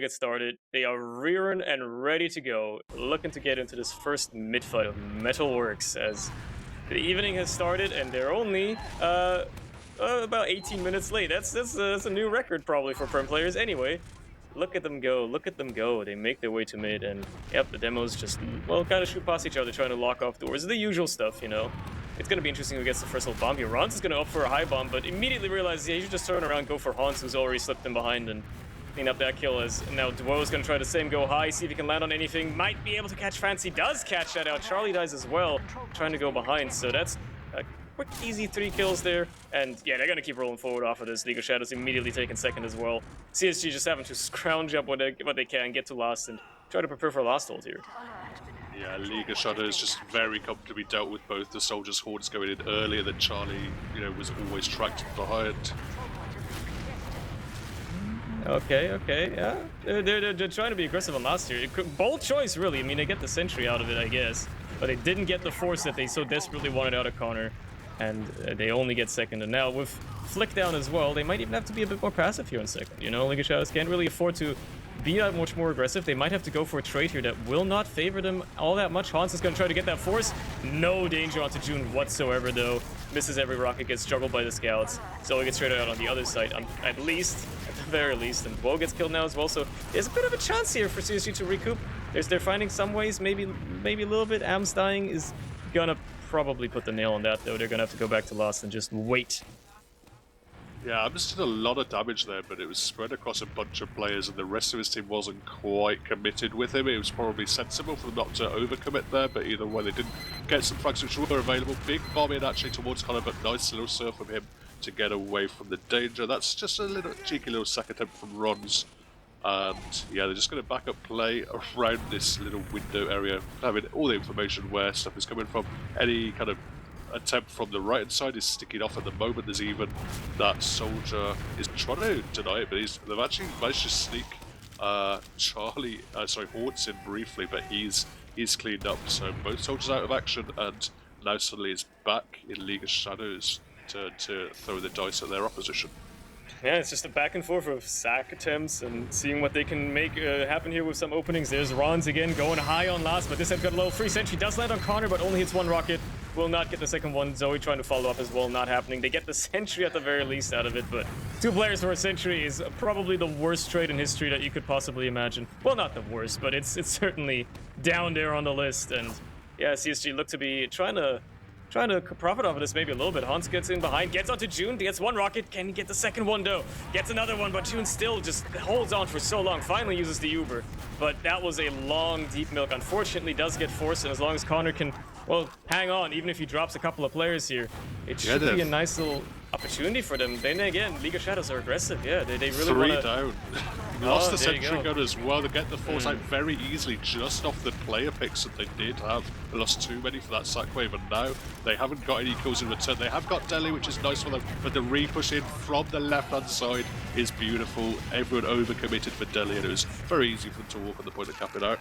get started. They are rearing and ready to go, looking to get into this first mid-fight of Metalworks as the evening has started, and they're only about 18 minutes late. That's a new record probably for Prem players anyway. Look at them go, look at them go. They make their way to mid, and yep, the demos just, well, kind of shoot past each other, trying to lock off doors. The usual stuff, you know. It's going to be interesting who gets the first little bomb here. Rons is going to opt for a high bomb, but immediately realizes, yeah, you should just turn around, go for Hans, who's already slipped in behind, and clean up that kill. As now Duo's going to try the same, go high, see if he can land on anything. Might be able to catch Fancy, does catch that out. Charlie dies as well, trying to go behind, so that's a quick, easy 3 kills there. And yeah, they're going to keep rolling forward off of this. League of Shadows immediately taking second as well. CSG just having to scrounge up what they can, get to last, and try to prepare for last ult here. Yeah, League of Shadows just very comfortably dealt with both the soldiers' hordes going in earlier than Charlie, you know, was always tracked behind. Okay, yeah. They're trying to be aggressive on last here. Bold choice, really. I mean, they get the sentry out of it, I guess. But they didn't get the force that they so desperately wanted out of Connor. And they only get second. And now with Flick down as well, they might even have to be a bit more passive here in second. You know, League of Shadows can't really afford to be that much more aggressive. They might have to go for a trade here that will not favor them all that much. Hans is going to try to get that force. No danger onto June whatsoever, though. Misses every rocket, gets juggled by the scouts. Zoe gets traded out on the other side, at the very least. And Woe gets killed now as well, so there's a bit of a chance here for CSG to recoup. They're finding some ways, maybe a little bit. Am's dying is gonna probably put the nail on that, though. They're gonna have to go back to Lost and just wait. Yeah, Am's did a lot of damage there, but it was spread across a bunch of players, and the rest of his team wasn't quite committed with him. It was probably sensible for them not to overcommit there, but either way, they didn't get some frags which were available. Big bomb in actually towards Connor, but nice little surf from him to get away from the danger. That's just a little cheeky little sack attempt from Rons. And yeah, they're just going to back up play around this little window area, having all the information where stuff is coming from. Any kind of attempt from the right hand side is sticking off at the moment. There's even that soldier is trying to deny it, but they've actually managed to sneak Hortz in briefly, but he's cleaned up. So both soldiers out of action, and now suddenly is back in League of Shadows to throw the dice at their opposition. Yeah, it's just a back and forth of sack attempts and seeing what they can make happen here with some openings. There's Rons again going high on last, but this had got low. Free sentry does land on Connor, but only hits one rocket. Will not get the second one. Zoe trying to follow up as well, not happening. They get the sentry at the very least out of it, but 2 players for a sentry is probably the worst trade in history that you could possibly imagine. Well, not the worst, but it's certainly down there on the list. And yeah, CSG look to be trying to profit off of this maybe a little bit. Hans gets in behind, gets onto June, gets 1 rocket. Can he get the second one, though? Gets another one, but June still just holds on for so long. Finally uses the Uber, but that was a long, deep milk. Unfortunately, does get forced, and as long as Connor can, well, hang on, even if he drops a couple of players here, it should be a nice little opportunity for them. Then again, League of Shadows are aggressive. Yeah, they really want to... 3 down. Lost the sentry gun as well. They get the force out very easily just off the player picks that they did have. They lost too many for that sack wave, and now they haven't got any kills in return. They have got Deli, which is nice for them, but the re-push in from the left-hand side is beautiful. Everyone over-committed for Deli, and it was very easy for them to walk on the point of capping out.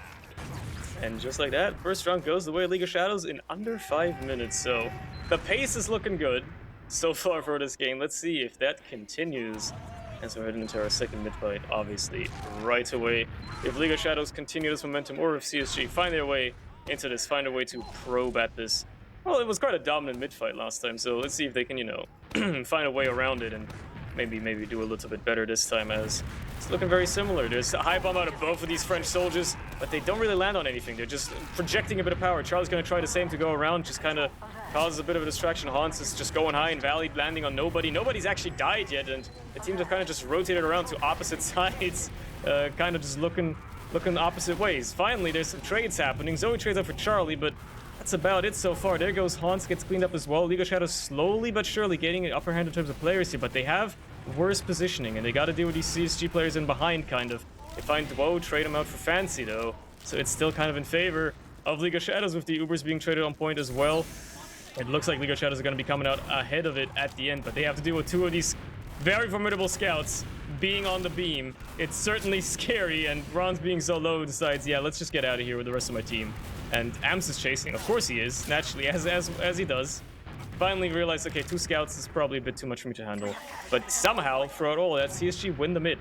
And just like that, first round goes the way of League of Shadows in under 5 minutes. So the pace is looking good so far for this game. Let's see if that continues as we're heading into our second mid-fight, obviously, right away. If League of Shadows continue this momentum, or if CSG find their way into this, find a way to probe at this. Well, it was quite a dominant mid-fight last time, so let's see if they can, you know, find a way around it and maybe do a little bit better this time, as it's looking very similar. There's a high bomb out of both of these French soldiers, but they don't really land on anything. They're just projecting a bit of power. Charlie's going to try the same to go around, just kind of causes a bit of a distraction. Hans is just going high and Valley, landing on nobody. Nobody's actually died yet, and the teams have kind of just rotated around to opposite sides, kind of just looking opposite ways. Finally, there's some trades happening. Zoe trades up for Charlie, but that's about it so far. There goes Hans, gets cleaned up as well. League of Shadows slowly but surely getting an upper hand in terms of players here, but they have worse positioning, and they got to deal with these CSG players in behind, kind of. They find Duo, trade him out for Fancy, though, so it's still kind of in favor of League of Shadows, with the Ubers being traded on point as well. It looks like League of Shadows are going to be coming out ahead of it at the end, but they have to deal with 2 of these very formidable scouts being on the beam. It's certainly scary, and Ron's being so low decides, yeah, let's just get out of here with the rest of my team. And Ams is chasing. Of course he is, naturally, as he does. Finally realized, okay, 2 scouts is probably a bit too much for me to handle. But somehow, throughout all that, CSG win the mid.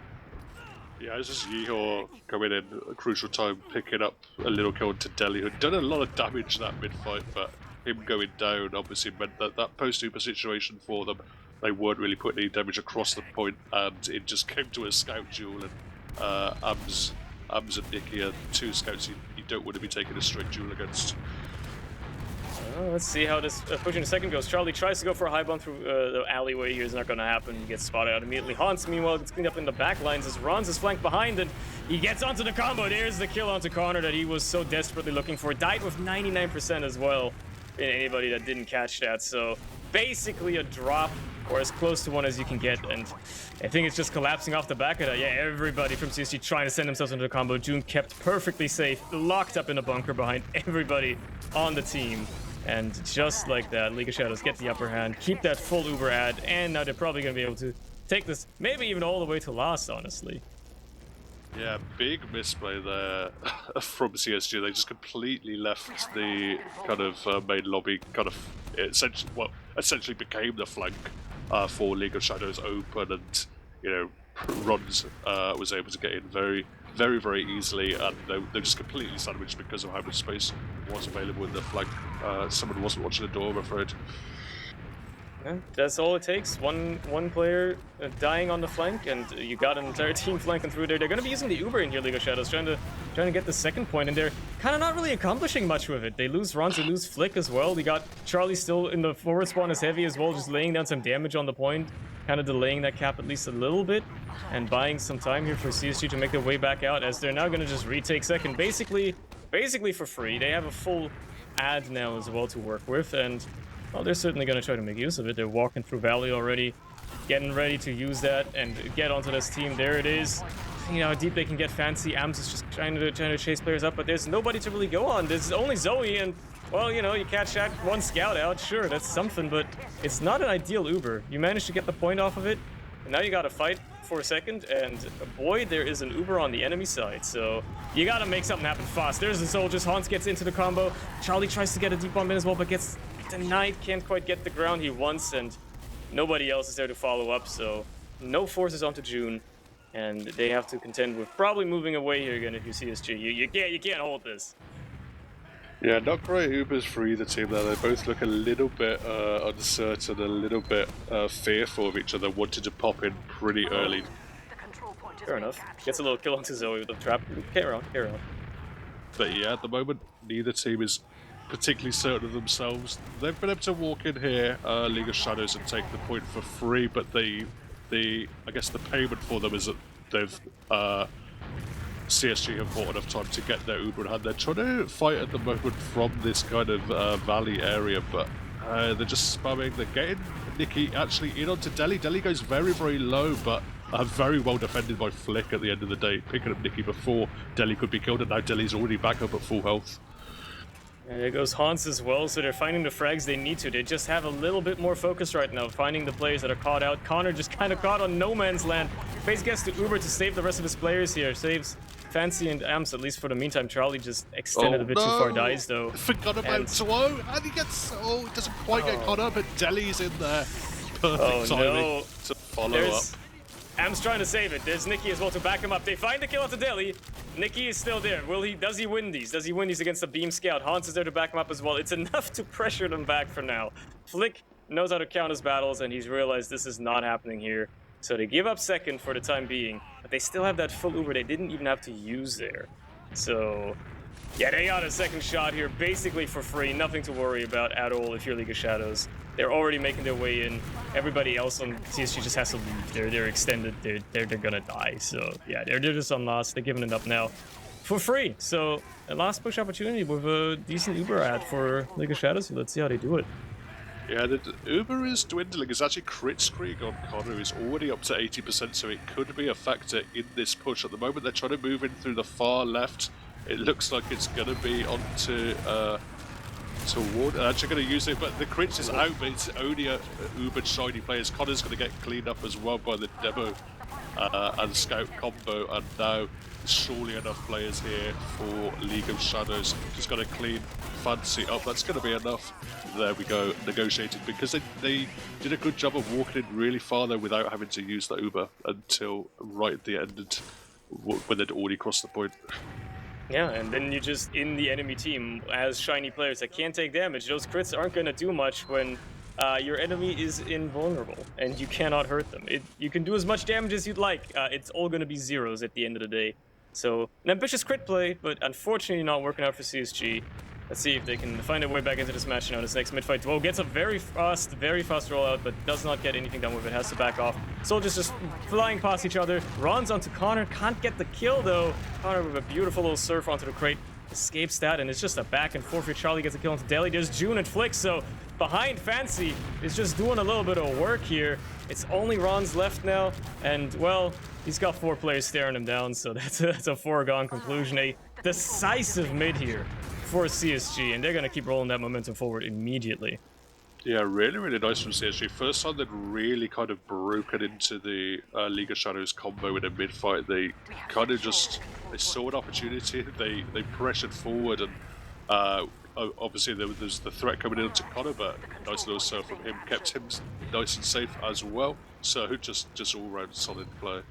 Yeah, it's just Yeehor coming in at a crucial time, picking up a little kill into Delhi, who'd done a lot of damage that mid-fight, but him going down obviously meant that that post-Uber situation for them, they weren't really putting any damage across the point, and it just came to a scout duel, and Ams and Nikki are two scouts you don't want to be taking a straight duel against. Let's see how this pushing the second goes. Charlie tries to go for a high bomb through the alleyway here. It's not going to happen. He gets spotted out immediately. Hans, meanwhile, gets cleaned up in the back lines as Ron's is flanked behind, and he gets onto the combo. There's the kill onto Connor that he was so desperately looking for. Died with 99% as well. Anybody that didn't catch that. So basically a drop, or as close to one as you can get. And I think it's just collapsing off the back of that. Yeah, everybody from CSG trying to send themselves into the combo. June kept perfectly safe, locked up in a bunker behind everybody on the team. And just like that, League of Shadows get the upper hand, keep that full Uber ad, and now they're probably going to be able to take this maybe even all the way to last, honestly. Yeah, big misplay there from CSG. They just completely left the kind of main lobby, kind of essentially became the flank for League of Shadows open, and Runs was able to get in very, very, very easily, and they're just completely sandwiched because of how much space was available in the flank. Someone wasn't watching the door, I'm afraid. Yeah, that's all it takes. One player dying on the flank, and you got an entire team flanking through there. They're going to be using the Uber in here, League of Shadows, trying to get the second point, and they're kind of not really accomplishing much with it. They lose Ronz, they lose Flick as well. They got Charlie still in the forward spawn as heavy as well, just laying down some damage on the point, kind of delaying that cap at least a little bit, and buying some time here for CSG to make their way back out, as they're now going to just retake second, basically for free. They have a full ad now as well to work with, and well, they're certainly going to try to make use of it. They're walking through Valley already, getting ready to use that and get onto this team. There it is. You know how deep they can get fancy. Ams is just trying to chase players up, but there's nobody to really go on. There's only Zoe, and, well, you catch that one scout out. Sure, that's something, but it's not an ideal Uber. You managed to get the point off of it, and now you got to fight for a second, and boy, there is an Uber on the enemy side, so you got to make something happen fast. There's the soldiers. Hans gets into the combo. Charlie tries to get a deep bomb in as well, but gets denied, can't quite get the ground he wants, and nobody else is there to follow up, so no forces onto June, and they have to contend with probably moving away here again if you CSG. You can't hold this. Yeah, not great Ubers for either team there. They both look a little bit uncertain, a little bit fearful of each other, wanting to pop in pretty early. Fair enough. Gets a little kill onto Zoe with the trap. Carry on. But yeah, at the moment, neither team is particularly certain of themselves. They've been able to walk in here, League of Shadows, and take the point for free, but I guess the payment for them is that they've CSG have bought enough time to get their Uber in hand. They're trying to fight at the moment from this kind of valley area, but they're just spamming. They're getting Nikki actually in onto Delhi. Delhi goes very, very low, but very well defended by Flick at the end of the day, picking up Nikki before Delhi could be killed, and now Delhi's already back up at full health. And there goes Hans as well, so they're finding the frags they need to. They just have a little bit more focus right now, finding the players that are caught out. Connor just kind of caught on no man's land. Face gets to Uber to save the rest of his players here. Saves Fancy and Ams, at least for the meantime. Charlie just extended a bit too far, dies though. Forgot about Swow, and he gets, doesn't quite get caught up, but Delhi's in there. Perfect timing to follow up. Am's trying to save it. There's Nikki as well to back him up. They find the kill onto Delhi. Nikki is still there. Does he win these? Does he win these against the Beam Scout? Hans is there to back him up as well. It's enough to pressure them back for now. Flick knows how to count his battles, and he's realized this is not happening here. So they give up second for the time being, but they still have that full Uber they didn't even have to use there. So yeah, they got a second shot here, basically for free. Nothing to worry about at all if you're League of Shadows. They're already making their way in. Everybody else on CSG just has to leave. They're extended. They're gonna die. So yeah, they're just on loss. They're giving it up now for free. So a last push opportunity with a decent Uber ad for League of Shadows. So let's see how they do it. Yeah, the Uber is dwindling. It's actually crit screen on Connor is already up to 80%, so it could be a factor in this push. At the moment, they're trying to move in through the far left. It looks like it's going to be onto toward. They're actually going to use it, but the crit is out, but it's only a Uber shiny players. Connor's going to get cleaned up as well by the demo and scout combo, and now surely enough players here for League of Shadows. Just got to clean Fancy up. That's going to be enough. There we go, negotiated, because they did a good job of walking in really far there without having to use the Uber until right at the end. And when they'd already crossed the point. Yeah, and then you just in the enemy team as shiny players that can't take damage. Those crits aren't going to do much when your enemy is invulnerable and you cannot hurt them. You can do as much damage as you'd like. It's all going to be zeros at the end of the day. So an ambitious crit play, but unfortunately not working out for CSG. Let's see if they can find their way back into this match now. This next mid-fight duo gets a very fast rollout, but does not get anything done with it. Has to back off. Soldiers just flying past each other. Runs onto Connor. Can't get the kill, though. Connor with a beautiful little surf onto the crate. Escapes that, and it's just a back and forth here. Charlie gets a kill onto Deli. There's June and Flick, so behind Fancy is just doing a little bit of work here. It's only Ron's left now, and, well, he's got 4 players staring him down, so that's a foregone conclusion. A decisive mid here for CSG, and they're going to keep rolling that momentum forward immediately. Yeah, really nice from CSG. First time they'd really kind of broken into the League of Shadows combo in a mid-fight. They kind of just, they saw an opportunity, they pressured forward, and obviously there was the threat coming in to Connor, but nice little serve from him, kept him nice and safe as well. So just all-round solid play.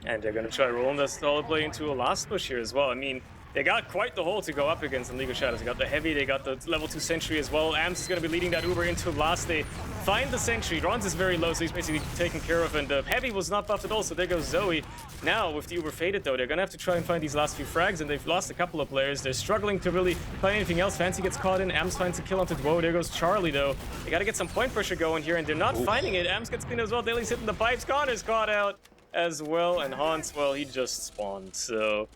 And they're going to try rolling that solid play into a last push here as well. I mean, they got quite the hole to go up against in League of Shadows. They got the Heavy, they got the level 2 Sentry as well. Ams is going to be leading that Uber into last. They find the Sentry. Ron's is very low, so he's basically taken care of. And the Heavy was not buffed at all, so there goes Zoe. Now, with the Uber faded, though, they're going to have to try and find these last few frags, and they've lost a couple of players. They're struggling to really find anything else. Fancy gets caught in. Ams finds a kill onto Duo. There goes Charlie, though. They got to get some point pressure going here, and they're not finding it. Ams gets clean as well. Daly's hitting the pipes. Connor's caught out as well, and Hans, well, he just spawned, so...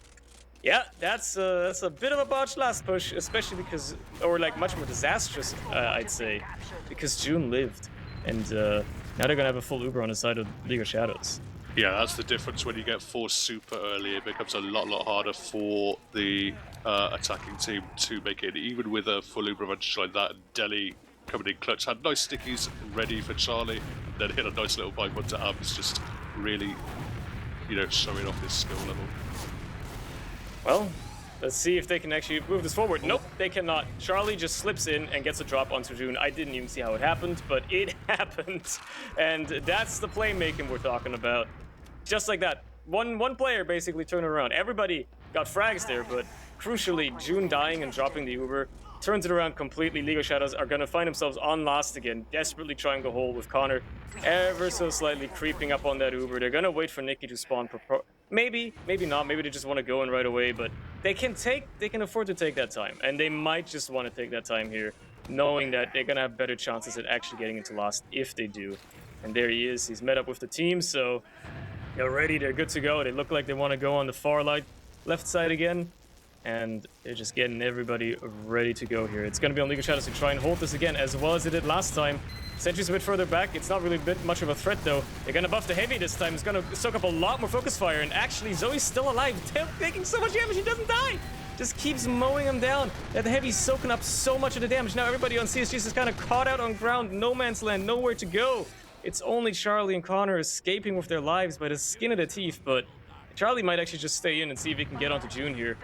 Yeah, that's a bit of a botched last push, especially because, or like much more disastrous, I'd say, because June lived, and now they're gonna have a full Uber on the side of League of Shadows. Yeah, that's the difference when you get forced super early. It becomes a lot harder for the attacking team to make it, even with a full Uber advantage like that. Deli coming in clutch, had nice stickies ready for Charlie, then hit a nice little bite onto Abs, just really, you know, showing off his skill level. Well, let's see if they can actually move this forward. Nope, they cannot. Charlie just slips in and gets a drop onto June. I didn't even see how it happened, but it happened. And that's the playmaking we're talking about. Just like that. One player basically turned it around. Everybody got frags there, but crucially, June dying and dropping the Uber turns it around completely. League of Shadows are going to find themselves on last again, desperately trying to hold with Connor ever so slightly creeping up on that Uber. They're going to wait for Nikki to spawn. Maybe not. Maybe they just want to go in right away, but they can afford to take that time, and they might just want to take that time here, knowing that they're going to have better chances at actually getting into last if they do. And there he is. He's met up with the team, so they're ready. They're good to go. They look like they want to go on the far left side again. And they're just getting everybody ready to go here. It's going to be on League of Shadows to try and hold this again, as well as they did last time. Sentry's a bit further back. It's not really much of a threat, though. They're going to buff the Heavy this time. It's going to soak up a lot more focus fire. And actually, Zoe's still alive, taking so much damage, he doesn't die. Just keeps mowing him down. That Heavy's soaking up so much of the damage. Now everybody on CSG is kind of caught out on ground. No man's land, nowhere to go. It's only Charlie and Connor escaping with their lives by the skin of their teeth, but Charlie might actually just stay in and see if he can get onto June here.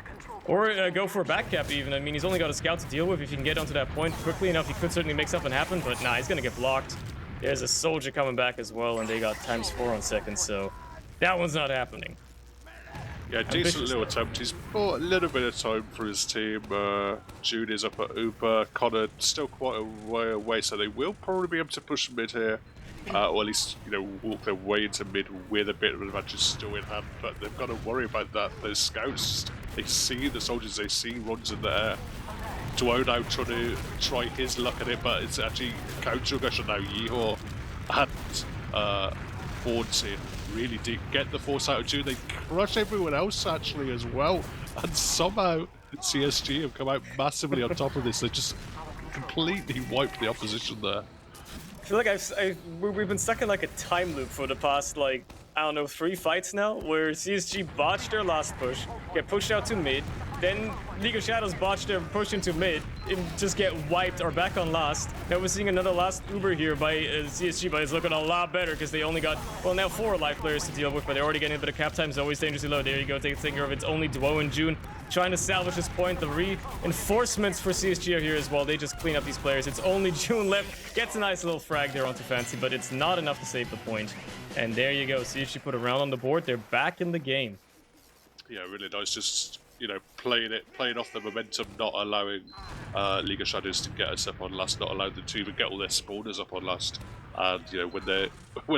Or go for a back cap even. I mean, he's only got a scout to deal with. If he can get onto that point quickly enough, he could certainly make something happen, but nah, he's gonna get blocked. There's a soldier coming back as well, and they got ×4 on seconds, so that one's not happening. Yeah, decent little attempt. He's bought a little bit of time for his team. June is up at Uber. Connor still quite a way away, so they will probably be able to push mid here. Or at least, you know, walk their way into mid with a bit of an advantage still in hand. But they've got to worry about that. Those scouts, they see the soldiers, they see runs in the air. Duo now trying to try his luck at it, but it's actually counter aggression now. Yeehor and Bornsey really deep. Get the force out of June. They crush everyone else actually as well. And somehow CSG have come out massively on top of this. They just completely wiped the opposition there. I feel like we've been stuck in like a time loop for the past, like, I don't know, 3 fights now, where CSG botched their last push, get pushed out to mid, Then League of Shadows botched their push into mid and just get wiped or back on last. Now we're seeing another last Uber here by CSG, but it's looking a lot better because they only got, well, now 4 life players to deal with, but they're already getting a bit of cap time. Always dangerously low. There you go, taking care of it. It's only Duo and June trying to salvage this point. The reinforcements for CSG are here as well. They just clean up these players. It's only June left. Gets a nice little frag there onto Fancy, but it's not enough to save the point. And there you go. CSG put a round on the board. They're back in the game. Yeah, really nice. Just, you know, playing off the momentum, not allowing League of Shadows to get us up on last, not allowing them to even get all their spawners up on last. And you know, when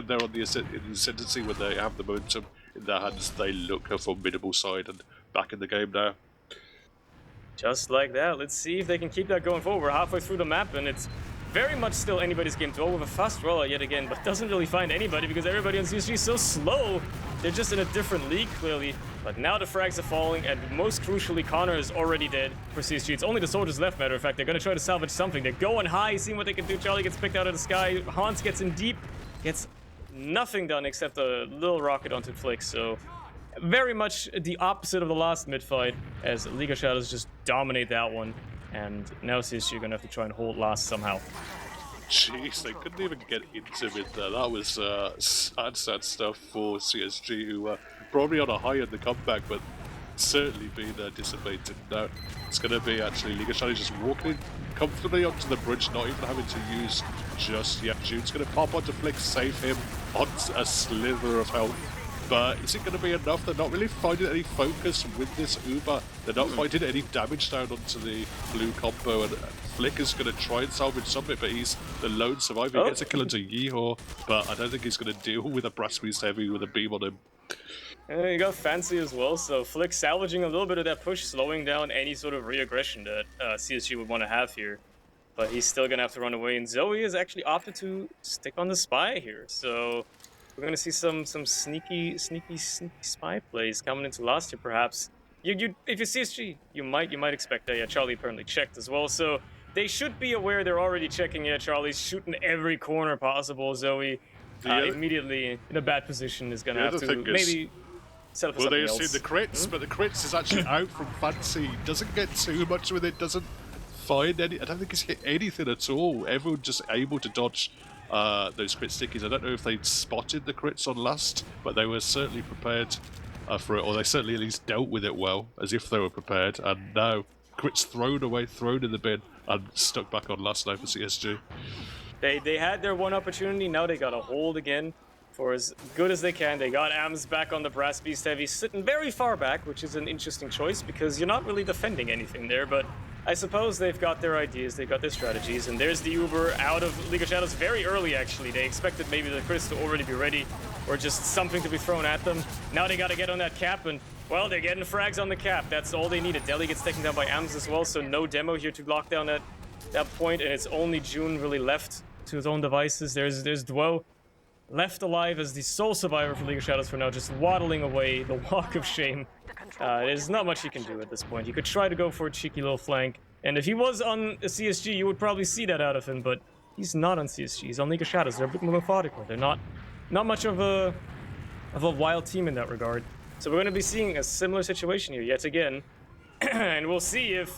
they're on the ascendancy, when they have the momentum in their hands, they look a formidable side and back in the game now. Just like that. Let's see if they can keep that going forward. We're halfway through the map, and it's very much still anybody's game. Duo with a fast rollout yet again, but doesn't really find anybody because everybody on CSG is so slow. They're just in a different league, clearly. But now the frags are falling, and most crucially, Connor is already dead for CSG. It's only the soldiers left, matter of fact. They're going to try to salvage something. They're going high, seeing what they can do. Charlie gets picked out of the sky. Hans gets in deep, gets nothing done except a little rocket onto Flick. So very much the opposite of the last mid-fight, as League of Shadows just dominate that one. And now CSG are going to have to try and hold last somehow. Jeez, they couldn't even get into mid there. That was sad stuff for CSG, who were probably on a high in the comeback, but certainly being dissipated. Now it's going to be actually League of Shadows just walking comfortably onto the bridge, not even having to use just yet. June's going to pop onto Flick, save him on a sliver of health. But is it going to be enough? They're not really finding any focus with this Uber. They're not finding any damage down onto the blue combo, and Flick is going to try and salvage something, but he's the lone survivor. He gets a kill into Yeehaw, but I don't think he's going to deal with a Brass Beast Heavy with a beam on him. And you got Fancy as well, so Flick salvaging a little bit of that push, slowing down any sort of re-aggression that CSG would want to have here. But he's still going to have to run away, and Zoe has actually opted to stick on the spy here, so we're going to see some sneaky spy plays coming into last year, perhaps. If you're CSG, you might expect that. Yeah, Charlie apparently checked as well, so they should be aware they're already checking. Yeah, Charlie's shooting every corner possible. Zoe immediately in a bad position is going to have to maybe set up for something else. Well, they've seen the crits, but the crits is actually out from Fancy. Doesn't get too much with it, doesn't find any. I don't think he's hit anything at all. Everyone just able to dodge those crit stickies. I don't know if they'd spotted the crits on last, but they were certainly prepared for it, or they certainly at least dealt with it well, as if they were prepared. And now crits thrown away, thrown in the bin, and stuck back on last now for CSG. They had their one opportunity. Now they got to hold again for as good as they can. They got Ams back on the Brass Beast Heavy, sitting very far back, which is an interesting choice because you're not really defending anything there, but I suppose they've got their ideas, they've got their strategies, and there's the Uber out of League of Shadows very early, actually. They expected maybe the crits to already be ready, or just something to be thrown at them. Now they got to get on that cap, and, well, they're getting frags on the cap. That's all they needed. Deli gets taken down by Ams as well, so no demo here to lock down that point, and it's only June really left to his own devices. There's Duo left alive as the sole survivor for League of Shadows for now, just waddling away, the walk of shame. There's not much he can do at this point. He could try to go for a cheeky little flank, and if he was on a CSG, you would probably see that out of him, but he's not on CSG. He's on League of Shadows. They're a bit more methodical. They're not much of a wild team in that regard. So we're going to be seeing a similar situation here yet again, and we'll see if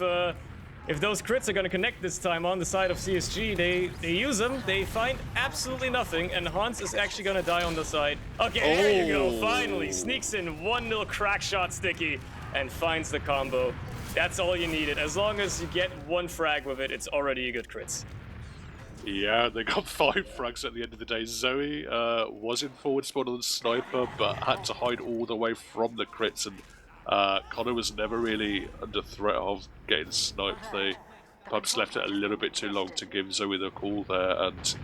those crits are going to connect this time on the side of CSG. They use them, they find absolutely nothing, and Hans is actually going to die on the side. Okay, there you go, finally. Sneaks in one little crack shot sticky and finds the combo. That's all you needed. As long as you get one frag with it, it's already a good crits. Yeah, they got 5 frags at the end of the day. Zoe was in forward spawn on the sniper, but had to hide all the way from the crits, and Connor was never really under threat of getting sniped. They perhaps left it a little bit too long to give Zoe the call there, and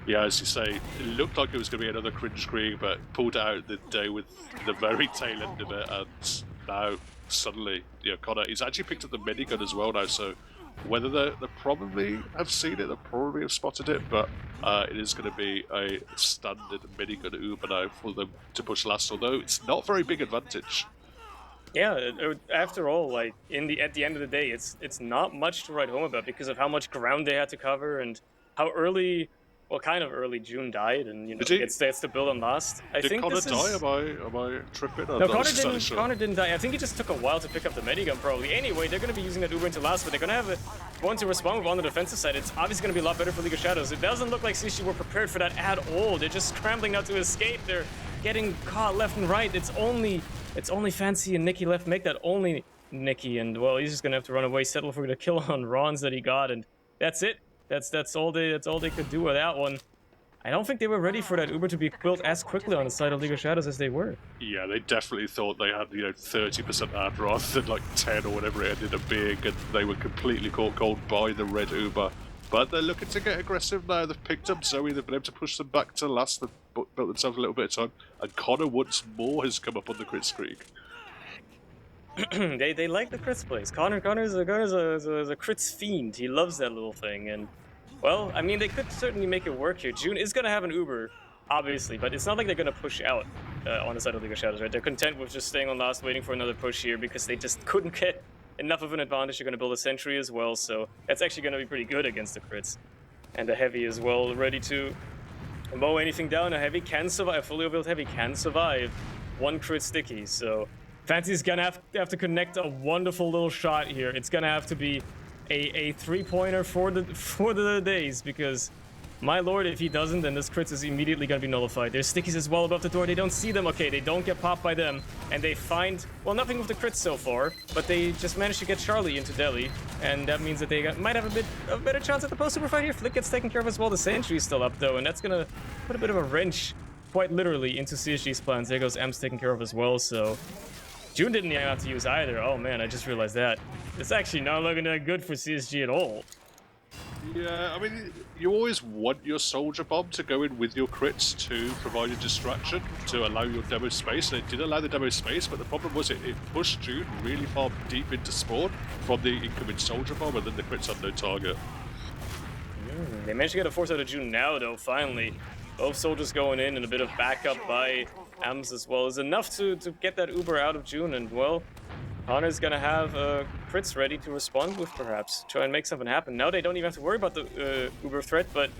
yeah, as you say, it looked like it was going to be another cringe green, but pulled it out the day with the very tail end of it, and now suddenly, you know, Connor, he's actually picked up the minigun as well now, so whether they probably have seen it, they probably have spotted it, but it is going to be a standard minigun Uber now for them to push last, although it's not very big advantage. Yeah, after all, like at the end of the day, it's not much to write home about because of how much ground they had to cover and how early well, kind of early. June died, and you know, Did he? gets to build on last. I Did think Connor this die? is. Am I tripping? I'm No, not exactly sure. Connor didn't die. I think it just took a while to pick up the medigun, probably. Anyway, they're going to be using that Uber into last, but they're going to have one to respond with on the defensive side. It's obviously going to be a lot better for League of Shadows. It doesn't look like CSG were prepared for that at all. They're just scrambling now to escape. They're getting caught left and right. It's only Fancy and Nikki left. Make that only Nikki, and well, he's just going to have to run away, settle for the kill on Rons that he got, and that's it. That's all they could do with that one. I don't think they were ready for that Uber to be built as quickly on the side of League of Shadows as they were. Yeah, they definitely thought they had, 30% ad rather than like 10 or whatever it ended up being, and they were completely caught cold by the red Uber. But they're looking to get aggressive now. They've picked up Zoe, they've been able to push them back to last, they've built themselves a little bit of time, and Connor once more has come up on the crit streak. they like the crits plays. Connor's a crits fiend. He loves that little thing, and well, I mean, they could certainly make it work here. June is gonna have an Uber, obviously, but it's not like they're gonna push out on the side of League of Shadows, right? They're content with just staying on last, waiting for another push here because they just couldn't get enough of an advantage. They're gonna build a sentry as well, so that's actually gonna be pretty good against the crits, and a heavy as well, ready to mow anything down. A heavy can survive. A fully overbuilt heavy can survive one crit sticky, so. Fancy's gonna have to connect a wonderful little shot here. It's gonna have to be a 3-pointer for the days, because my lord, if he doesn't, then this crits is immediately gonna be nullified. There's stickies as well above the door. They don't see them. Okay, they don't get popped by them, and they find, well, nothing with the crits so far, but they just managed to get Charlie into Delhi, and that means that they might have a better chance at the post super fight here. Flick gets taken care of as well. The sentry's still up though, and that's gonna put a bit of a wrench, quite literally, into CSG's plans. There goes M's taken care of as well, so. June didn't even have to use either. Oh man, I just realized that. It's actually not looking that good for CSG at all. Yeah, I mean, you always want your soldier bomb to go in with your crits to provide a distraction, to allow your demo space, and it did allow the demo space, but the problem was it pushed June really far deep into spawn from the incoming soldier bomb, and then the crits had no target. They managed to get a force out of June now, though, finally. Both soldiers going in, and a bit of backup by Ams as well is enough to get that Uber out of June, and well, Connor's gonna have crits ready to respond with, perhaps. Try and make something happen. Now they don't even have to worry about the Uber threat, but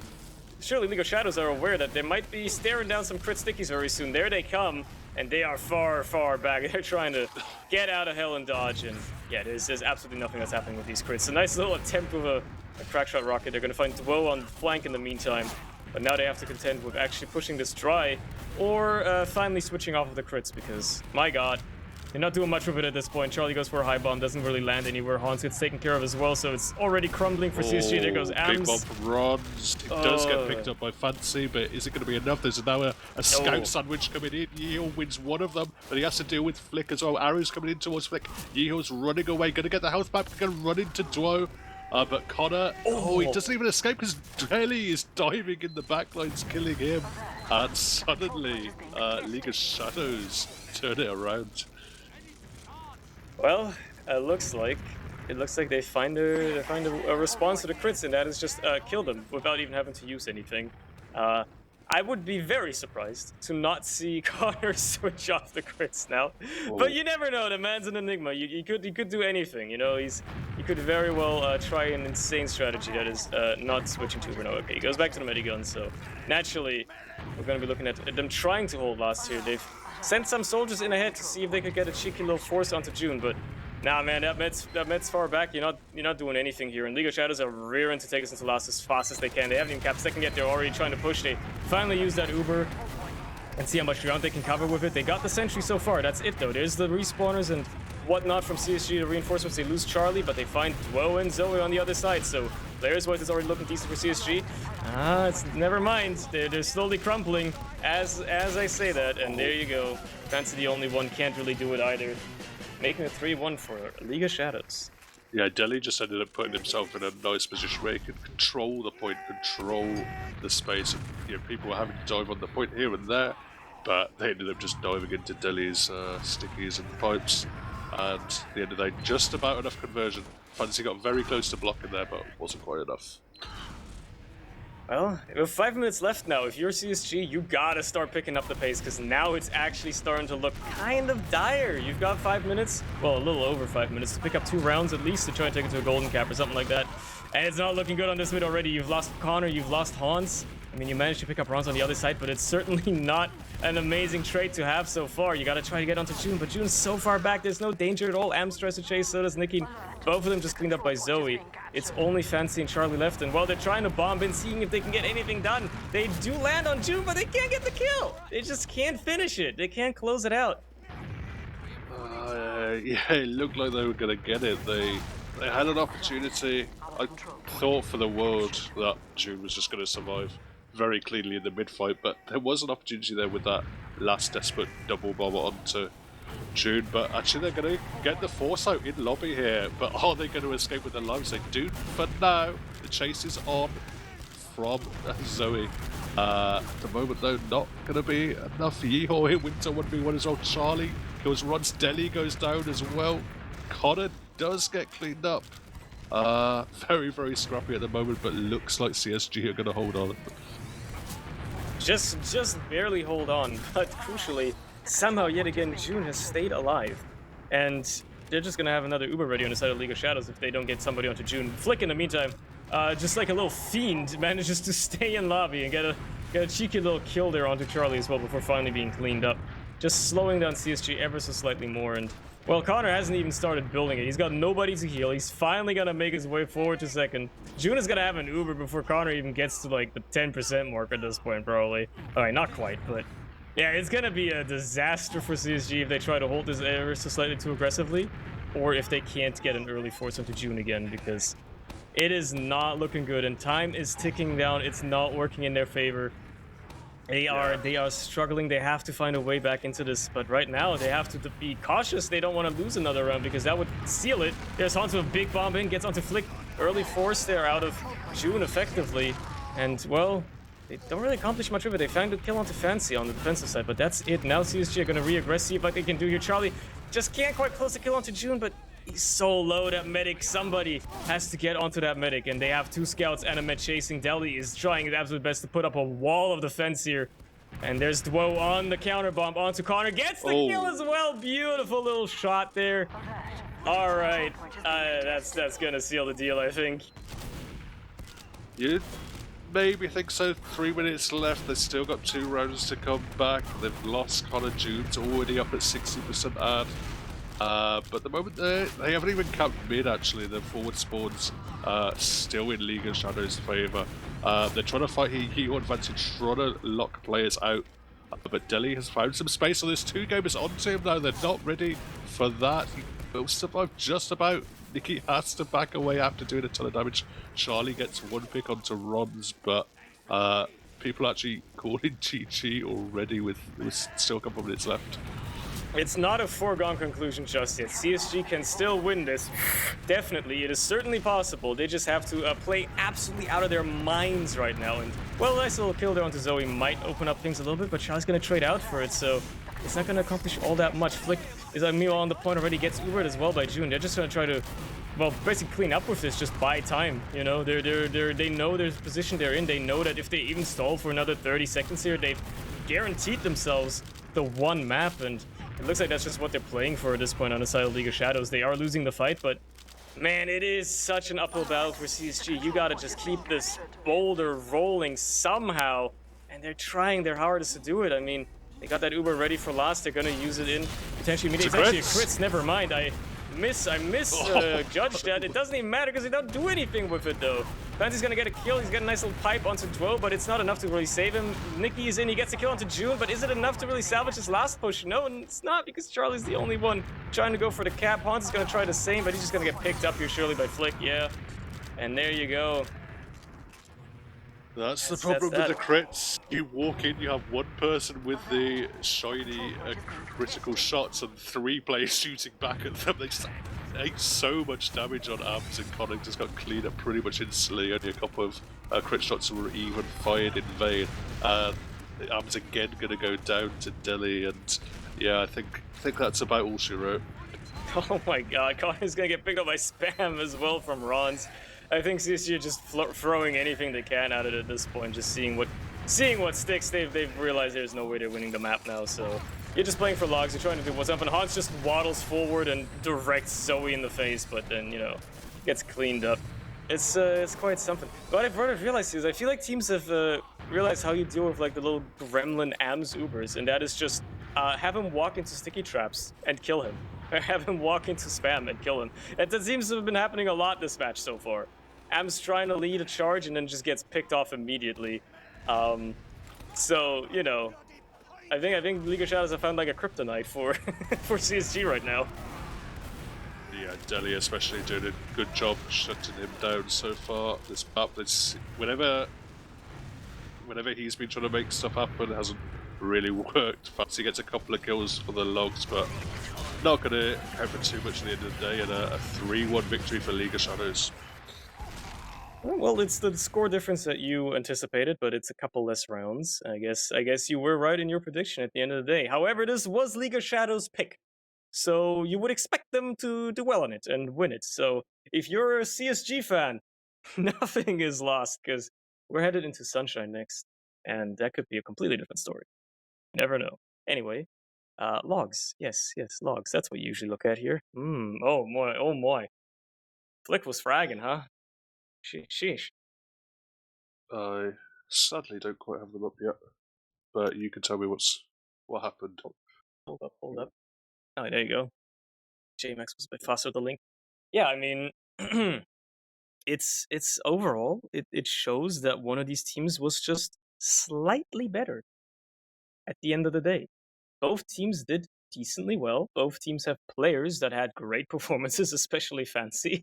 surely League of Shadows are aware that they might be staring down some crit stickies very soon. There they come, and they are far, far back. They're trying to get out of hell and dodge, and yeah, there's absolutely nothing that's happening with these crits. A nice little attempt with a crack shot rocket. They're gonna find Dwo on the flank in the meantime. But now they have to contend with actually pushing this dry, or finally switching off of the crits, because, my god, they're not doing much with it at this point. Charlie goes for a high bomb, doesn't really land anywhere. Hans gets taken care of as well, so it's already crumbling for CSG. There goes Ams. Big bomb from Rons. It does get picked up by Fancy, but is it going to be enough? There's now a scout sandwich coming in. Yeehaw wins one of them, but he has to deal with Flick as well. Arrows coming in towards Flick. Yeehaw's running away, going to get the health back, going to run into Dwo. But Connor, he doesn't even escape because Delhi is diving in the backlines, killing him. And suddenly, League of Shadows turn it around. Well, it looks like they find a response to the crits, and that is just kill them without even having to use anything. I would be very surprised to not see Connor switch off the crits now, but you never know. The man's an enigma. You could do anything. You know, he could very well try an insane strategy that is not switching to Uber. No, okay, he goes back to the medigun. So naturally, we're going to be looking at them trying to hold last here. They've sent some soldiers in ahead to see if they could get a cheeky little force onto June, but. Nah, man, that Met's far back. You're not doing anything here. And League of Shadows are rearing to take us into last as fast as they can. They haven't even capped second yet. They're already trying to push. They finally use that Uber and see how much ground they can cover with it. They got the sentry so far. That's it, though. There's the respawners and whatnot from CSG, the reinforcements. They lose Charlie, but they find Dwo and Zoe on the other side. So Players' Voice is already looking decent for CSG. It's never mind. They're slowly crumpling as I say that. And there you go. Fancy the only one. Can't really do it either. Making it 3-1 for League of Shadows. Yeah, Delhi just ended up putting himself in a nice position where he could control the point, control the space. And, people were having to dive on the point here and there, but they ended up just diving into Delhi's stickies and pipes. And at the end of the day, just about enough conversion. Fancy got very close to blocking there, but wasn't quite enough. Well, with 5 minutes left now, if you're CSG, you gotta start picking up the pace, because now it's actually starting to look kind of dire. You've got 5 minutes, well, a little over 5 minutes, to pick up 2 rounds at least to try and take it to a golden cap or something like that. And it's not looking good on this mid already. You've lost Connor, you've lost Hans. I mean, you managed to pick up runs on the other side, but it's certainly not an amazing trade to have so far. You gotta try to get onto June, but June's so far back, there's no danger at all. Am's tries to chase, so does Nikki. Both of them just cleaned up by Zoe. It's only Fancy and Charlie left, and while they're trying to bomb in, seeing if they can get anything done, they do land on June, but they can't get the kill. They just can't finish it. They can't close it out. Yeah, it looked like they were going to get it. They had an opportunity. I thought for the world that June was just going to survive very cleanly in the mid-fight, but there was an opportunity there with that last desperate double bomber onto June. But actually they're going to get the force out in lobby here, but are they going to escape with their lives? They do for now. The chase is on from Zoe. At the moment though, not going to be enough. Yeehaw here, Winter 1v1 as well. Charlie kills Ron's, Deli goes down as well. Connor does get cleaned up. Very, very scrappy at the moment, but looks like CSG are going to hold on. Just barely hold on, but crucially, somehow yet again, June has stayed alive. And they're just going to have another Uber ready on the side of League of Shadows if they don't get somebody onto June. Flick, in the meantime, just like a little fiend, manages to stay in lobby and get a cheeky little kill there onto Charlie as well before finally being cleaned up. Just slowing down CSG ever so slightly more, and well, Connor hasn't even started building it. He's got nobody to heal. He's finally gonna make his way forward to second. June is gonna have an Uber before Connor even gets to like the 10% mark at this point, probably. Alright, not quite, but yeah, it's gonna be a disaster for CSG if they try to hold this ever so slightly too aggressively, or if they can't get an early force into June again, because it is not looking good, and time is ticking down. It's not working in their favor. They are struggling. They have to find a way back into this, but right now they have to be cautious. They don't want to lose another round because that would seal it. There's Hanzo, a big bomb in, gets onto Flick. Early force there out of June effectively, and well, they don't really accomplish much of it. They found a kill onto Fancy on the defensive side, but that's it. Now CSG are going to re-aggress, see what they can do here. Charlie just can't quite close the kill onto June, but he's so low, that medic. Somebody has to get onto that medic, and they have two scouts and a med chasing. Deli is trying his absolute best to put up a wall of defense here. And there's Dwo on the counter bomb onto Connor. Gets the kill as well. Beautiful little shot there. All right, that's gonna seal the deal, I think. You'd maybe think so. 3 minutes left. They've still got 2 rounds to come back. They've lost Connor. June's already up at 60% ad. But at the moment they haven't even capped mid. Actually, the forward spawns still in League of Shadows' favour. They're trying to fight hero advantage, trying to lock players out. But Deli has found some space, so there's 2 gamers onto him now. They're not ready for that. He will survive just about. Nikki has to back away after doing a ton of damage. Charlie gets 1 pick onto Rons, but people actually calling GG already with still a couple of minutes left. It's not a foregone conclusion just yet. CSG can still win this. Definitely, it is certainly possible. They just have to play absolutely out of their minds right now. And, well, a nice little kill there onto Zoe might open up things a little bit, but Charlie's going to trade out for it, so it's not going to accomplish all that much. Flick is meanwhile on the point already, gets Ubered as well by June. They're just going to try to, well, basically clean up with this, just buy time. You know, they know their position they're in. They know that if they even stall for another 30 seconds here, they've guaranteed themselves the 1 map, and it looks like that's just what they're playing for at this point on the side of League of Shadows. They are losing the fight, but man, it is such an uphill battle for CSG. You gotta just keep this boulder rolling somehow, and they're trying their hardest to do it. I mean, they got that Uber ready for last. They're gonna use it in potentially immediate. It's actually a crits. Never mind. I misjudged that. It doesn't even matter because they don't do anything with it though. Fancy's gonna get a kill. He's got a nice little pipe onto Dwo, but it's not enough to really save him. Nikki is in. He gets a kill onto June, but is it enough to really salvage his last push? No, and it's not, because Charlie's the only one trying to go for the cap. Hans is gonna try the same, but he's just gonna get picked up here surely by Flick. Yeah, and there you go. That's the problem with the crits. You walk in, you have 1 person with the shiny critical shots and 3 players shooting back at them. They just ate so much damage on Abs, and Connor just got cleaned up pretty much instantly. Only a couple of crit shots were even fired in vain. Abs again going to go down to Deli, and yeah, I think that's about all she wrote. Oh my god, Connor's gonna get picked up by spam as well from Rons. I think CSG are just throwing anything they can at it at this point, just seeing what sticks. They've realized there's no way they're winning the map now, so you're just playing for logs. You're trying to do what's up, and Hans just waddles forward and directs Zoe in the face, but then, you know, gets cleaned up. It's quite something. What I've realized is I feel like teams have realize how you deal with like the little gremlin AMS Ubers, and that is just have him walk into sticky traps and kill him. Have him walk into spam and kill him. That seems to have been happening a lot this match so far. AMS trying to lead a charge and then just gets picked off immediately. Um, so you know, I think League of Shadows have found like a kryptonite for for CSG right now. Yeah, Delhi especially doing a good job shutting him down so far. This map, whenever he's been trying to make stuff happen, it hasn't really worked. Fancy gets a couple of kills for the logs, but not going to count for too much at the end of the day, and a 3-1 victory for League of Shadows. Well, it's the score difference that you anticipated, but it's a couple less rounds. I guess you were right in your prediction at the end of the day. However, this was League of Shadows' pick, so you would expect them to do well on it and win it. So if you're a CSG fan, nothing is lost because we're headed into Sunshine next, and that could be a completely different story. Never know. Anyway, logs. Yes, yes, logs. That's what you usually look at here. Oh my, oh my. Flick was fragging, huh? Sheesh. I sadly don't quite have them up yet, but you can tell me what happened. Hold up, hold up. Oh, there you go. JMax was a bit faster with the link. Yeah, I mean, it's overall it shows that one of these teams was just slightly better at the end of the day. Both teams did decently well. Both teams have players that had great performances, especially Fancy,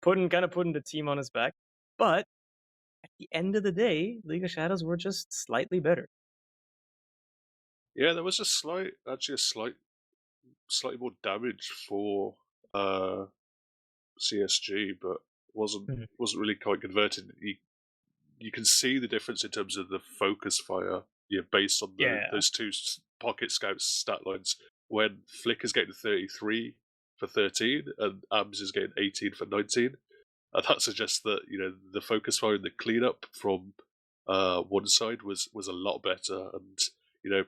putting the team on his back. But at the end of the day, League of Shadows were just slightly better. Yeah, there was actually a slightly more damage for CSG, but wasn't Mhm. wasn't really quite converted. You can see the difference in terms of the focus fire, based on Yeah. those two pocket scouts stat lines. When Flick is getting 33 for 13 and Abs is getting 18 for 19, and that suggests that the focus fire and the cleanup from one side was a lot better, and you know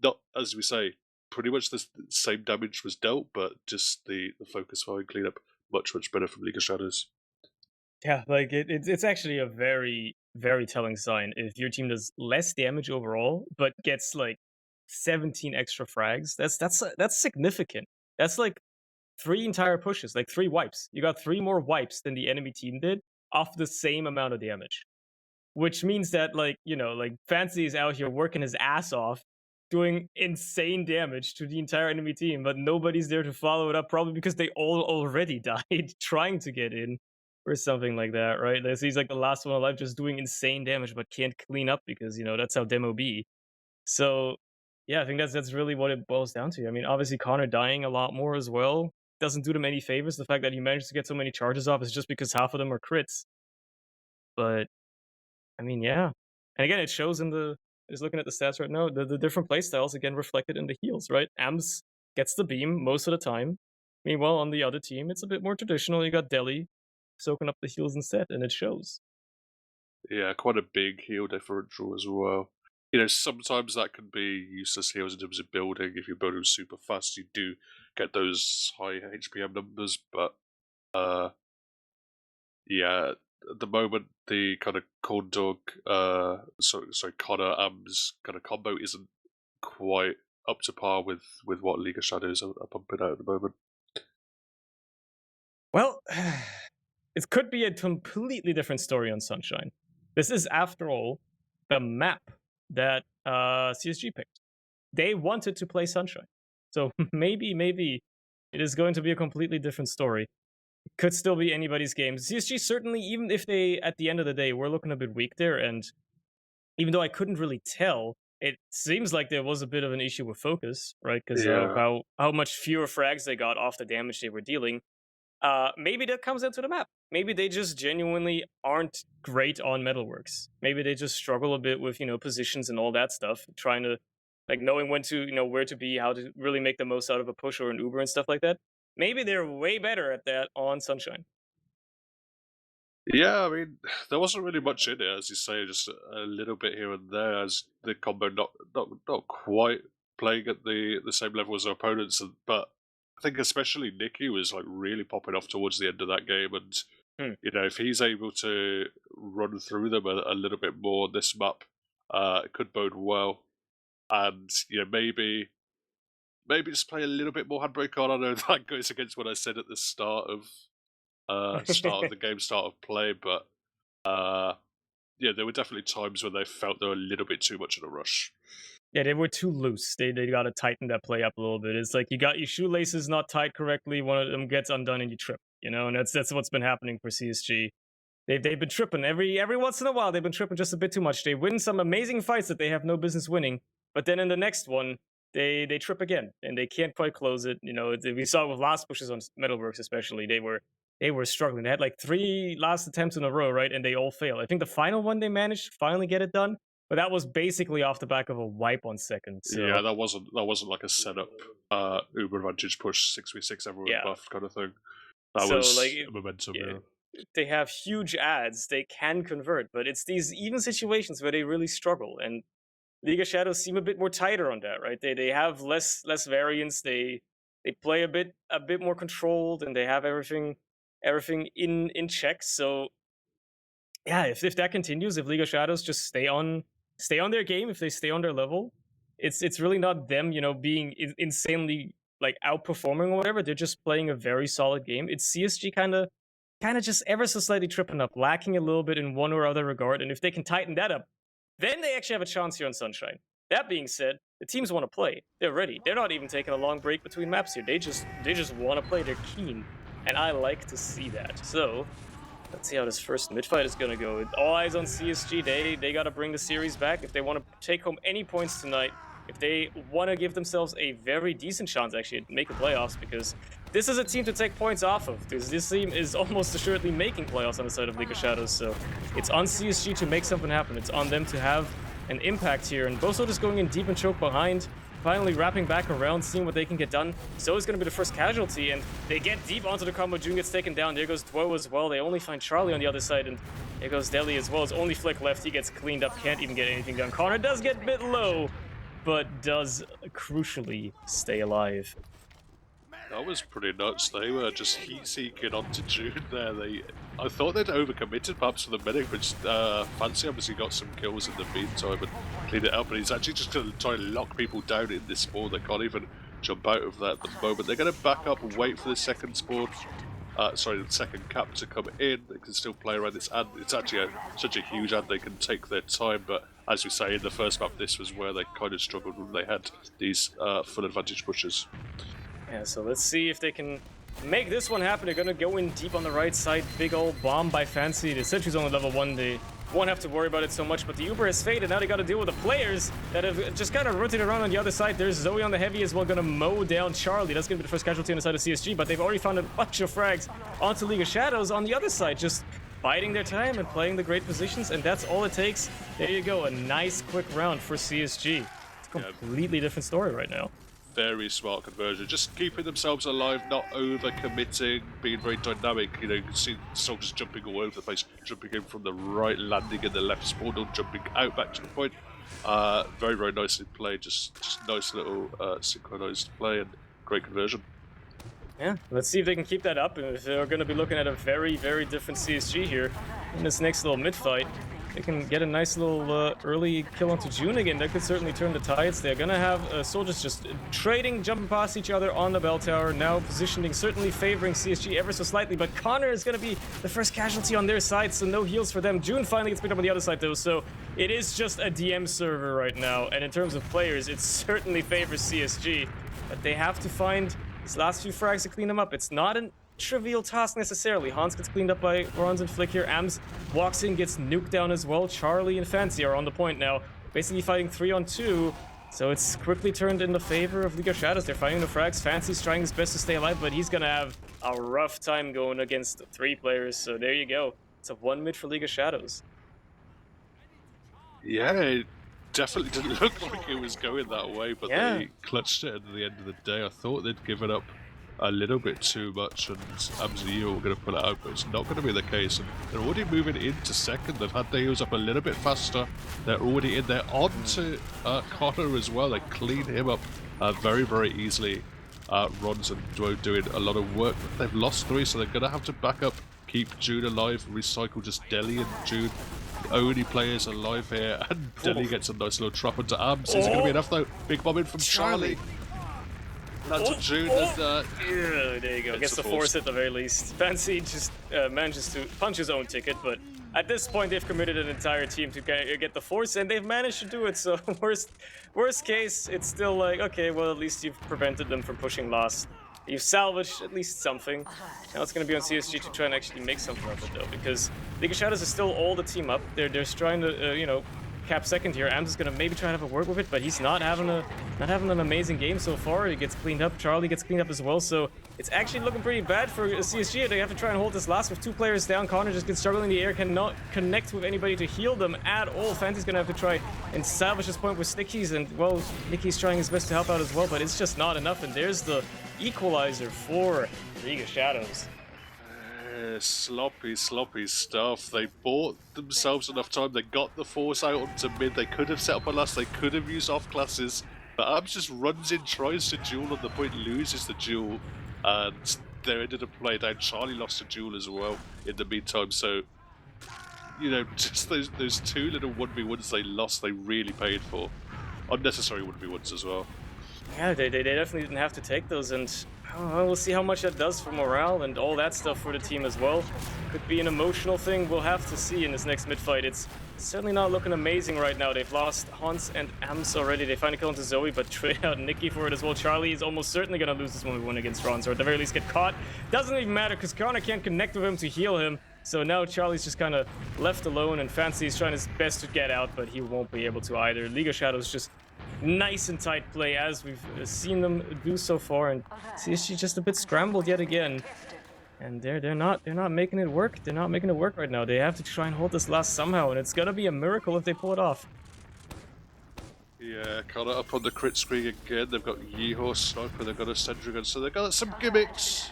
not, as we say, pretty much the same damage was dealt, but just the focus fire and cleanup much better from League of Shadows. Yeah, like it's actually a very telling sign if your team does less damage overall, but gets like 17 extra frags. That's significant. That's like three entire pushes, like three wipes. You got three more wipes than the enemy team did off the same amount of damage. Which means that, like, like Fancy is out here working his ass off, doing insane damage to the entire enemy team, but nobody's there to follow it up, probably because they all already died trying to get in or something like that, right? Like, so he's like the last one alive, just doing insane damage, but can't clean up because that's how demo be. So yeah, I think that's really what it boils down to. I mean, obviously Connor dying a lot more as well doesn't do them any favors. The fact that he managed to get so many charges off is just because half of them are crits. But I mean, yeah. And again, it shows in the just looking at the stats right now, the different play styles again reflected in the heals, right? Ams gets the beam most of the time. Meanwhile, on the other team, it's a bit more traditional. You got Delhi soaking up the heals instead, and it shows. Yeah, quite a big heal differential as well. Sometimes that can be useless heals in terms of building. If you're building super fast, you do get those high HPM numbers, but yeah, at the moment the kind of corn dog, sorry, Connor Ams kind of combo isn't quite up to par with what League of Shadows are pumping out at the moment. Well, it could be a completely different story on Sunshine. This is, after all, the map that CSG picked. They wanted to play Sunshine. So maybe it is going to be a completely different story. Could still be anybody's game. CSG certainly, even if they, at the end of the day, were looking a bit weak there, and even though I couldn't really tell, it seems like there was a bit of an issue with focus, right? Because of Yeah, how much fewer frags they got off the damage they were dealing. Maybe that comes into the map. Maybe they just genuinely aren't great on metalworks. Maybe they just struggle a bit with positions and all that stuff, trying to like knowing when to where to be, how to really make the most out of a push or an Uber and stuff like that. Maybe they're way better at that on Sunshine. yeah. I mean, there wasn't really much in it, as you say, just a little bit here and there. As the combo not quite playing at the same level as their opponents, but I think especially Nicky was like really popping off towards the end of that game, and Hmm. if he's able to run through them a little bit more this map, It could bode well. And maybe just play a little bit more handbrake on. I know that goes against what I said at the start of the game, start of play, but yeah, there were definitely times when they felt they were a little bit too much in a rush. Yeah, they were too loose. They got to tighten that play up a little bit. It's like you got your shoelaces not tied correctly. One of them gets undone and you trip. And that's what's been happening for CSG. They've been tripping every once in a while. They've been tripping just a bit too much. They win some amazing fights that they have no business winning, but then in the next one they trip again and they can't quite close it. We saw it with last pushes on Metalworks especially. They were struggling. They had like 3 last attempts in a row, right, and they all failed. I think the final one they managed to finally get it done, but that was basically off the back of a wipe on second. Yeah, So that wasn't like a setup Uber advantage push 6v6 everyone yeah, buff kind of thing. That so was like a momentum. yeah, Yeah. they have huge ads. They can convert, but it's these even situations where they really struggle. And League of Shadows seem a bit more tighter on that, right? They have less variance. They play a bit more controlled, and they have everything in check. So yeah, if that continues, if League of Shadows just stay on their game, if they stay on their level, it's really not them, being insanely like outperforming or whatever. They're just playing a very solid game. It's CSG kind of just ever so slightly tripping up, lacking a little bit in one or other regard. And if they can tighten that up, then they actually have a chance here on Sunshine. That being said, the teams want to play. They're ready. They're not even taking a long break between maps here. They just want to play. They're keen, and I like to see that. So let's see how this first mid fight is gonna go. All eyes on CSG. They gotta bring the series back if they want to take home any points tonight. If they want to give themselves a very decent chance, actually, to make the playoffs, because this is a team to take points off of. Because this team is almost assuredly making playoffs on the side of League of Shadows. So it's on CSG to make something happen. It's on them to have an impact here. And Boso just going in deep and choke behind. Finally wrapping back around, seeing what they can get done. So is going to be the first casualty, and they get deep onto the combo. June gets taken down. There goes Dwo as well. They only find Charlie on the other side, and there goes Deli as well. It's only Flick left. He gets cleaned up. Can't even get anything done. Connor does get a bit low, but does crucially stay alive. That was pretty nuts. They were just heat-seeking onto June there. I thought they'd overcommitted perhaps for the medic, but Fancy obviously got some kills in the meantime and cleaned it up, and he's actually just going to try and lock people down in this spawn. They can't even jump out of that at the moment. They're going to back up and wait for the second spawn. The second cap to come in. They can still play around this ad. It's actually such a huge ad, they can take their time, but as we say, in the first map, this was where they kind of struggled when they had these full advantage pushes. Yeah, so let's see if they can make this one happen. They're gonna go in deep on the right side. Big old bomb by Fancy. The Sentry's only level 1. They won't have to worry about it so much, but the Uber has faded. Now they gotta deal with the players that have just kind of rotated around on the other side. There's Zoe on the heavy as well, gonna mow down Charlie. That's gonna be the first casualty on the side of CSG, but they've already found a bunch of frags onto League of Shadows on the other side, just biding their time and playing the great positions, and that's all it takes. There you go, a nice quick round for CSG. It's a completely different story right now. Very smart conversion, just keeping themselves alive, not over-committing, being very dynamic. You can see soldiers jumping all over the place, jumping in from the right, landing in the left spawn, or jumping out back to the point. Very, very nicely played, just nice little synchronized play and great conversion. Yeah, let's see if they can keep that up. If they're going to be looking at a very, very different CSG here in this next little mid-fight. They can get a nice little early kill onto June again. That could certainly turn the tides. They're going to have soldiers just trading, jumping past each other on the bell tower. Now positioning, certainly favoring CSG ever so slightly. But Connor is going to be the first casualty on their side, so no heals for them. June finally gets picked up on the other side, though. So it is just a DM server right now. And in terms of players, it certainly favors CSG. But they have to find these last few frags to clean them up. It's not an trivial task necessarily. Hans gets cleaned up by Rons and Flick here. Ams walks in, gets nuked down as well. Charlie and Fancy are on the point now, basically fighting 3-on-2. So it's quickly turned in the favor of League of Shadows. They're fighting the frags. Fancy's trying his best to stay alive, but he's gonna have a rough time going against 3 players. So there you go. It's a 1 mid for League of Shadows. Yeah, it definitely didn't look like it was going that way, but they clutched it at the end of the day. I thought they'd given up a little bit too much, and Amziyu were going to pull it out, but it's not going to be the case. And they're already moving into second. They've had their heals up a little bit faster. They're already in there. On to Connor as well. They clean him up very, very easily. Rons and Dwo doing a lot of work. They've lost 3, so they're going to have to back up, keep June alive, recycle just Deli and June. only players alive here, and Deli gets a nice little trap onto Abs. Is it going to be enough though? Big bomb in from Charlie. That's a June, and yeah, there you go. Gets the force at the very least. Fancy just manages to punch his own ticket, but at this point they've committed an entire team to get the force, and they've managed to do it. So worst case, it's still like, okay, well, at least you've prevented them from pushing last. You've salvaged at least something. Now it's going to be on CSG to try and actually make something of it, though, because League of Shadows is still all the team up. They're trying to, you know, cap second here. Ams is going to maybe try and have a word with it, but he's not having an amazing game so far. He gets cleaned up. Charlie gets cleaned up as well, so it's actually looking pretty bad for CSG. They have to try and hold this last with 2 players down. Connor just gets struggling in the air, cannot connect with anybody to heal them at all. Fancy's going to have to try and salvage this point with Snickies, and, well, Nicky's trying his best to help out as well, but it's just not enough, and there's the equalizer for League of Shadows. Sloppy stuff. They bought themselves enough time. They got the force out onto mid. They could have set up a last. They could have used off classes. But Abs just runs in, tries to duel on the point, loses the duel, and they ended up play down. Charlie lost a duel as well in the meantime. So, you know, just those 2 little 1v1s they lost, they really paid for. Unnecessary 1v1s as well. Yeah, they definitely didn't have to take those, and we'll see how much that does for morale and all that stuff for the team as well. Could be an emotional thing. We'll have to see in this next mid-fight. It's certainly not looking amazing right now. They've lost Hans and Ams already. They finally kill into Zoe, but trade out Nikki for it as well. Charlie is almost certainly going to lose this 1v1 against Ronz, or at the very least get caught. Doesn't even matter, because Connor can't connect with him to heal him. So now Charlie's just kind of left alone, and Fancy is trying his best to get out, but he won't be able to either. League of Shadows just nice and tight play, as we've seen them do so far, and CSG just a bit scrambled yet again. And they're not making it work. They're not making it work right now. They have to try and hold this last somehow, and it's gonna be a miracle if they pull it off. Yeah, Connor up on the crit screen again. They've got Yeehor Sniper, they've got a Sentry Gun, so they've got some gimmicks.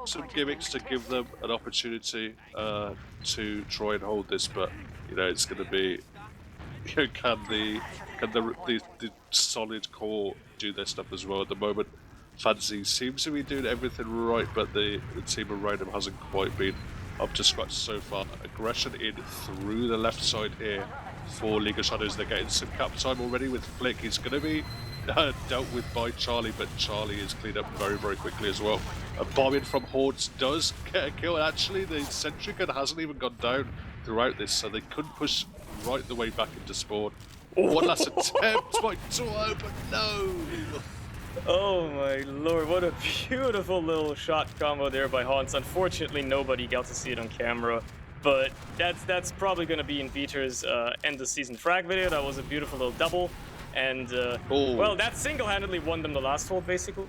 Some gimmicks to give them an opportunity to try and hold this, but you know, it's gonna be, you know, can the solid core do their stuff as well at the moment. Fancy seems to be doing everything right, but the team around him hasn't quite been up to scratch so far. Aggression in through the left side here for League of Shadows. They're getting some cap time already with Flick. He's going to be dealt with by Charlie, but Charlie is cleaned up very, very quickly as well. A bomb in from Hordes does get a kill. Actually, the Sentry Gun hasn't even gone down throughout this, so they could push right the way back into spawn. One last attempt by Duo, but no! Oh my lord, what a beautiful little shot combo there by Hans. Unfortunately, nobody got to see it on camera, but that's probably going to be in Peter's end of season frag video. That was a beautiful little double, and well, that single-handedly won them the last hold, basically,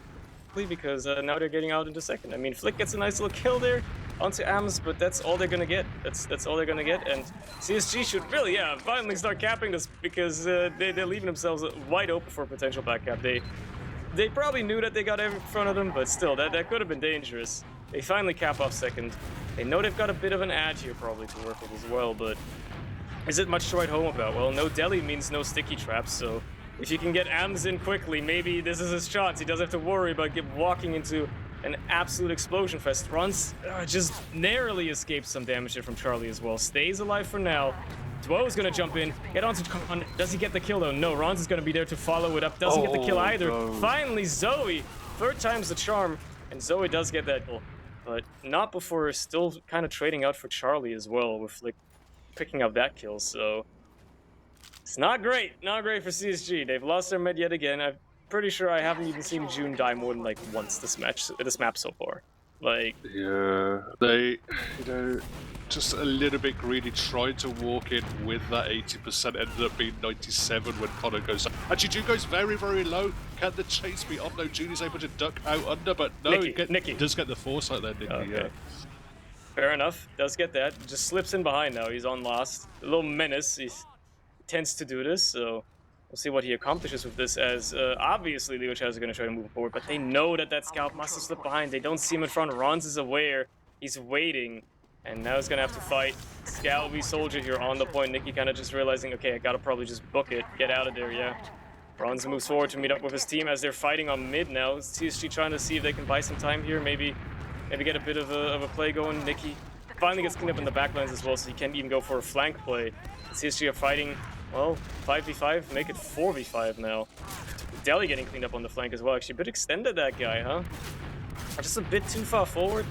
because now they're getting out into second. I mean, Flick gets a nice little kill there onto Ams, but that's all they're gonna get. That's all they're gonna get, and CSG should really, yeah, finally start capping this, because they're leaving themselves wide open for a potential back cap. They probably knew that they got in front of them, but still, that could have been dangerous. They finally cap off second. They know they've got a bit of an ad here probably to work with as well, but is it much to write home about? Well, no deli means no sticky traps, so if you can get Ams in quickly, maybe this is his chance. He doesn't have to worry about walking into an absolute explosion fest. Ronz just narrowly escapes some damage here from Charlie as well. Stays alive for now. Duo's gonna jump in, get onto Con. Does he get the kill though? No, Ronz is gonna be there to follow it up. Doesn't get the kill either. No. Finally, Zoe. Third time's the charm, and Zoe does get that kill. But not before still kind of trading out for Charlie as well, with like picking up that kill, so it's not great. Not great for CSG. They've lost their mid yet again. I'm pretty sure I haven't even seen June die more than like once this map so far. Like, yeah, they, you know, just a little bit greedy, tried to walk in with that 80%, ended up being 97 when Connor goes. Actually, June goes very, very low. Can the chase be off? No, June is able to duck out under, but no, Nicky does get the foresight there, Nicky, okay. yeah. Fair enough, does get that. Just slips in behind now, he's on last. A little menace, he tends to do this, so we'll see what he accomplishes with this, as obviously Leo Chaz are going to try to move forward, but they know that scalp must have slipped behind. They don't see him in front. Ronz is aware. He's waiting, and now he's going to have to fight. Scout v Soldier here on the point. Nicky kind of just realizing, okay, I got to probably just book it. Get out of there, yeah. Ronz moves forward to meet up with his team as they're fighting on mid now. CSG trying to see if they can buy some time here, maybe get a bit of a play going. Nicky finally gets cleaned up in the backlines as well, so he can't even go for a flank play. CSG are fighting, well, 5v5, make it 4v5 now. Deli getting cleaned up on the flank as well. Actually, a bit extended, that guy, huh? Just a bit too far forward.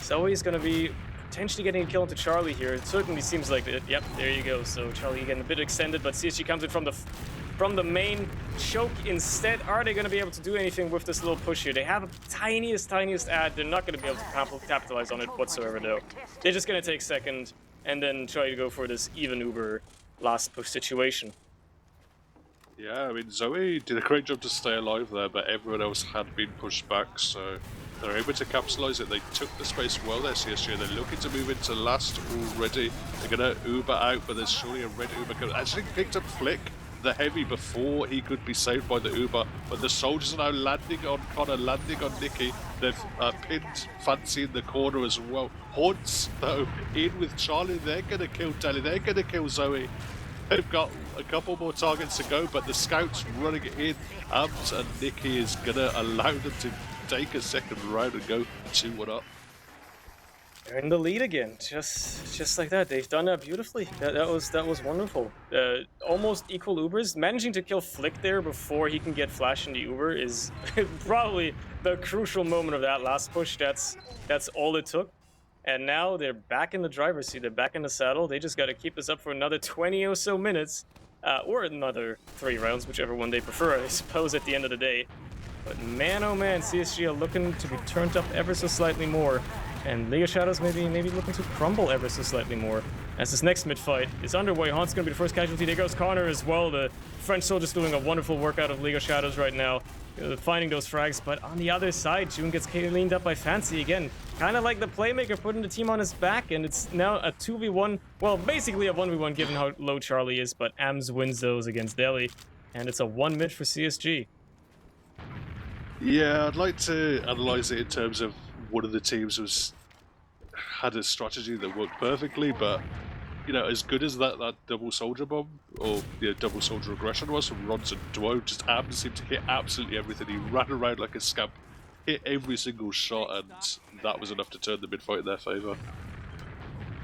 Zoe's going to be potentially getting a kill into Charlie here. It certainly seems like it. Yep, there you go. So Charlie getting a bit extended, but CSG comes in from the main choke instead. Are they going to be able to do anything with this little push here? They have a tiniest ad. They're not going to be able to capitalize on it whatsoever, though. They're just going to take second and then try to go for this even Uber last push situation. Yeah, I mean, Zoe did a great job to stay alive there, but everyone else had been pushed back, so they're able to capitalize it. They took the space well there, CSG. They're looking to move into last already. They're going to Uber out, but there's surely a red Uber coming. Actually picked up Flick, the heavy, before he could be saved by the Uber, but the soldiers are now landing on Connor, landing on Nikki. They've pinned Fancy in the corner as well. Haunts, though, in with Charlie. They're going to kill Deli. They're going to kill Zoe. They've got a couple more targets to go, but the scouts running in. Ams and Nikki is going to allow them to take a second round and go 2-1 up. They're in the lead again, just like that. They've done that beautifully. That was wonderful. Almost equal Ubers. Managing to kill Flick there before he can get flash in the Uber is probably the crucial moment of that last push. That's all it took. And now they're back in the driver's seat. They're back in the saddle. They just got to keep this up for another 20 or so minutes, or another 3 rounds, whichever one they prefer, I suppose, at the end of the day. But man, oh man, CSG are looking to be turned up ever so slightly more. And League of Shadows maybe looking to crumble ever so slightly more. As this next mid-fight is underway, Haunt's going to be the first casualty. There goes Connor as well. The French soldier's doing a wonderful work out of League of Shadows right now, finding those frags. But on the other side, June gets cleaned up by Fancy again. Kind of like the playmaker putting the team on his back, and it's now a 2v1. Well, basically a 1v1 given how low Charlie is, but Ams wins those against Deli. And it's a 1 mid for CSG. Yeah, I'd like to analyze it in terms of one of the teams had a strategy that worked perfectly, but you know, as good as that double soldier bomb or double soldier aggression was from Rons and Duo, just Ams seemed to hit absolutely everything. He ran around like a scamp, hit every single shot, and that was enough to turn the mid-fight in their favor.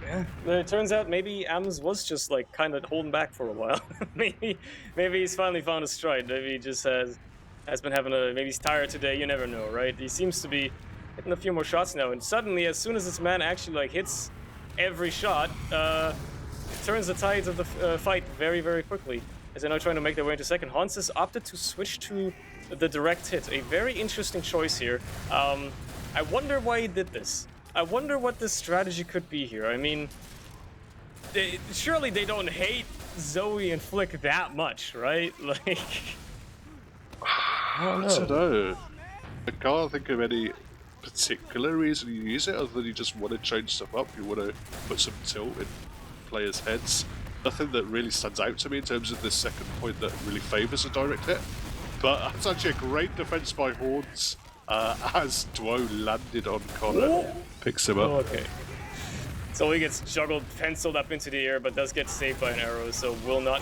Yeah, it turns out maybe Ams was just like kind of holding back for a while. maybe he's finally found a stride. Maybe he just has been having maybe he's tired today. You never know, right? He seems to be hitting a few more shots now, and suddenly, as soon as this man actually like hits every shot, it turns the tides of the fight very, very quickly. As they're now trying to make their way into second. Hans has opted to switch to the direct hit. A very interesting choice here. I wonder why he did this. I wonder what the strategy could be here. I mean, surely they don't hate Zoe and Flick that much, right? Like, I don't know. I can't think of any particular reason you use it other than you just want to change stuff up. You want to put some tilt in players' heads. Nothing that really stands out to me in terms of this second point that really favours a direct hit. But that's actually a great defense by Horns as Duo landed on Connor. Picks him up. Okay. So he gets juggled, penciled up into the air, but does get saved by an arrow, so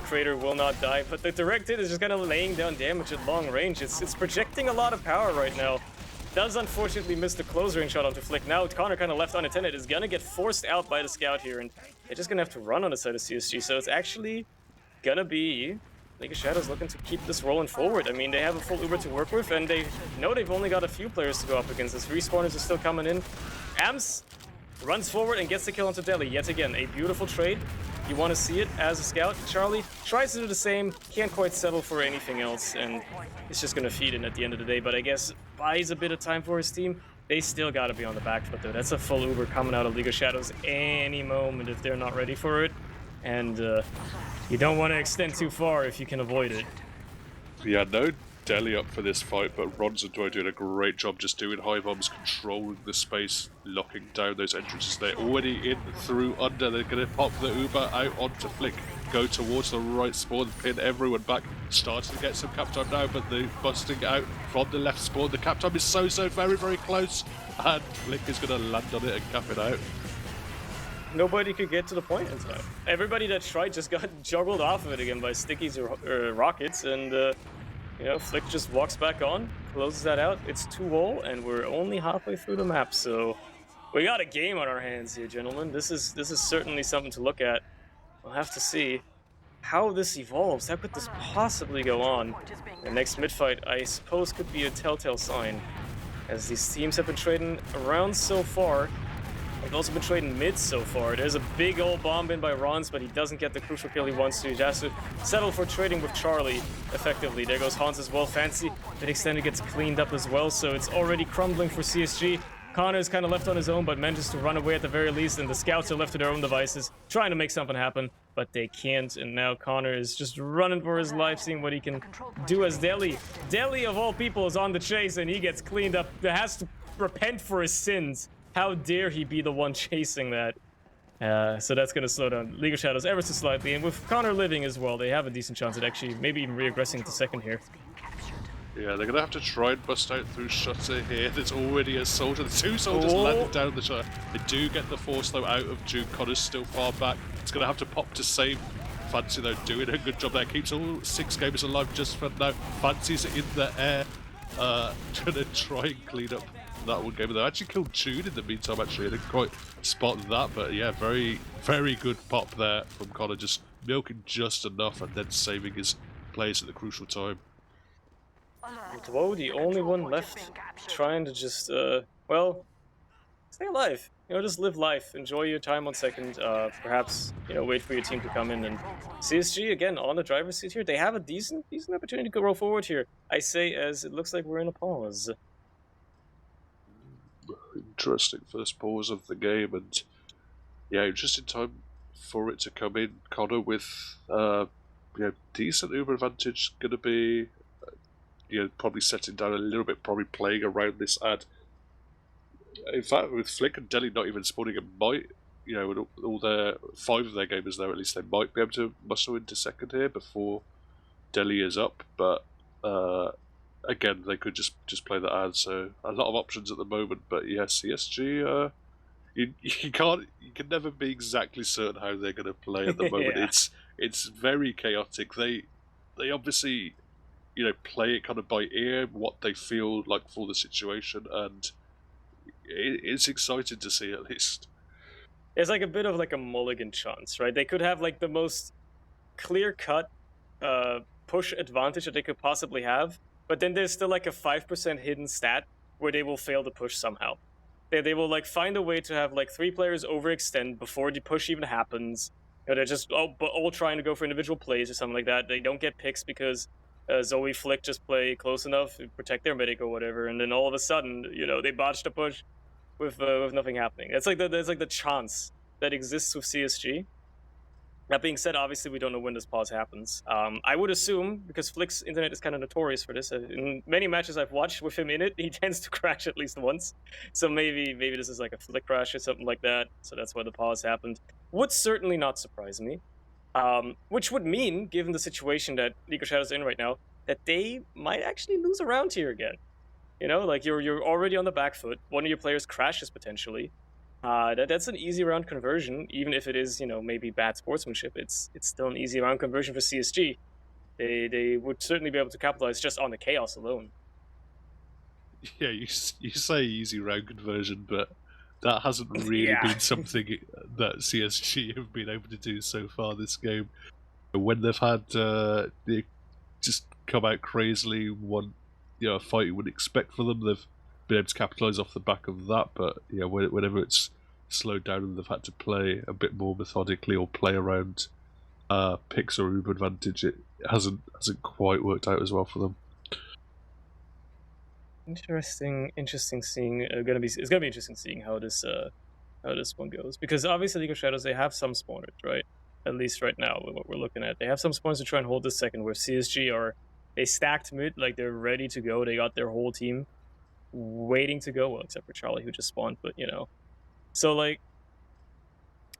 Crater will not die. But the direct hit is just kind of laying down damage at long range. It's projecting a lot of power right now. Does unfortunately miss the close range shot onto Flick. Now Connor kind of left unattended, is gonna get forced out by the scout here, and they're just gonna have to run on the side of CSG. So it's actually gonna be League of Shadows looking to keep this rolling forward. I mean, they have a full Uber to work with, and they know they've only got a few players to go up against. This respawners are still coming in. Ams runs forward and gets the kill onto Deli. Yet again, a beautiful trade. You want to see it as a scout. Charlie tries to do the same, can't quite settle for anything else, and it's just going to feed in at the end of the day. But I guess buys a bit of time for his team. They still got to be on the back foot, though. That's a full Uber coming out of League of Shadows any moment if they're not ready for it. And you don't want to extend too far if you can avoid it. Yeah, no Deli up for this fight, but Rons and Duo doing a great job just doing high bombs, controlling the space, locking down those entrances. They're already in, through, under. They're going to pop the Uber out onto Flick, go towards the right spawn, pin everyone back. Starting to get some cap time now, but they're busting out from the left spawn. The cap time is so very, very close, and Flick is going to land on it and cap it out. Nobody could get to the point in time. Everybody that tried just got juggled off of it again by stickies or rockets, and you know, Flick just walks back on, closes that out. It's 2-0, and we're only halfway through the map, so We got a game on our hands here, gentlemen. This is certainly something to look at. We'll have to see how this evolves. How could this possibly go on? The next mid-fight, I suppose, could be a telltale sign, as these teams have been trading around so far. They've also been trading mid so far. There's a big old bomb in by Rons, but he doesn't get the crucial kill he wants to. He has to settle for trading with Charlie, effectively. There goes Hans as well. Fancy, that extended gets cleaned up as well, so it's already crumbling for CSG. Connor is kind of left on his own, but manages to run away at the very least, and the scouts are left to their own devices, trying to make something happen, but they can't, and now Connor is just running for his life, seeing what he can do as Deli. Deli, of all people, is on the chase, and he gets cleaned up. He has to repent for his sins. How dare he be the one chasing that? So that's going to slow down League of Shadows ever so slightly, and with Connor living as well, they have a decent chance at actually maybe even regressing to second here. Yeah, they're going to have to try and bust out through Shutter here. There's already a soldier. The two soldiers landed down the Shutter. They do get the force, though, out of June. Connor's still far back. It's going to have to pop to save. Fancy, though, doing a good job there. Keeps all 6 gamers alive just for now. Fancy's in the air. Going to try and clean up that one game. They actually killed June in the meantime, actually. I didn't quite spot that, but yeah, very, very good pop there from Connor. Just milking just enough and then saving his players at the crucial time. Dwo, the only one left, trying to just, well, stay alive. You know, just live life. Enjoy your time on second. Perhaps, you know, wait for your team to come in. And CSG, again, on the driver's seat here. They have a decent opportunity to go forward here. I say as it looks like we're in a pause. Interesting first pause of the game. And, yeah, just in time for it to come in. Connor with, decent uber advantage. Going to be... probably setting down a little bit, probably playing around this ad. In fact, with Flick and Deli not even spawning, it might, with all their 5 of their gamers there, at least they might be able to muscle into second here before Deli is up. But again, they could just play the ad. So a lot of options at the moment. But yeah, CSG, you can never be exactly certain how they're going to play at the moment. Yeah. It's very chaotic. They obviously, play it kind of by ear, what they feel like for the situation, and it's exciting to see, at least. It's like a bit of like a mulligan chance, right? They could have like the most clear-cut push advantage that they could possibly have, but then there's still like a 5% hidden stat where they will fail to push somehow. They will like find a way to have like 3 players overextend before the push even happens. They're just all trying to go for individual plays or something like that. They don't get picks because Zoe Flick just play close enough to protect their medic or whatever, and then all of a sudden, they botched a push with nothing happening. It's like the chance that exists with CSG. That being said, obviously we don't know when this pause happens. I would assume, because Flick's internet is kind of notorious for this. In many matches I've watched with him in it, he tends to crash at least once. So maybe this is like a Flick crash or something like that. So that's why the pause happened. Would certainly not surprise me. Which would mean, given the situation that League of Shadows is in right now, that they might actually lose a round here again. Like you're already on the back foot. One of your players crashes potentially. That's an easy round conversion, even if it is, maybe bad sportsmanship. It's still an easy round conversion for CSG. They would certainly be able to capitalize just on the chaos alone. Yeah, you say easy round conversion, but that hasn't really been something that CSG have been able to do so far this game. When they've had they just come out crazily, a fight you wouldn't expect for them, they've been able to capitalise off the back of that. But whenever it's slowed down and they've had to play a bit more methodically or play around picks or uber advantage, it hasn't quite worked out as well for them. Interesting seeing. It's gonna be interesting seeing how this one goes, because obviously League of Shadows, they have some spawners, right? At least right now, what we're looking at, they have some spawners to try and hold this second. Where CSG they stacked mid, like they're ready to go. They got their whole team waiting to go, well, except for Charlie, who just spawned. But so like,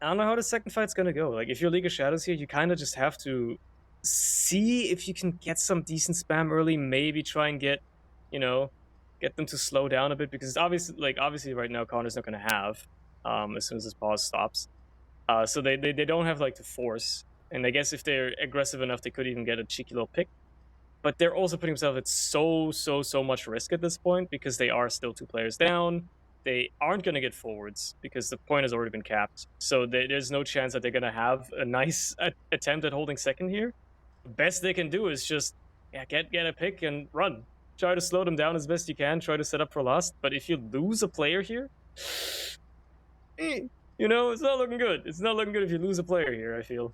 I don't know how the second fight's gonna go. Like, if you're League of Shadows here, you kind of just have to see if you can get some decent spam early. Maybe try and get them to slow down a bit, because obviously right now Connor's not going to have as soon as this pause stops. So they don't have like to force, and I guess if they're aggressive enough, they could even get a cheeky little pick. But they're also putting themselves at so much risk at this point, because they are still 2 players down. they aren't going to get forwards because the point has already been capped. So there's no chance that they're going to have a nice attempt at holding second here. The best they can do is just get a pick and run. Try to slow them down as best you can. Try to set up for last. But if you lose a player here, you know, it's not looking good. It's not looking good if you lose a player here, I feel.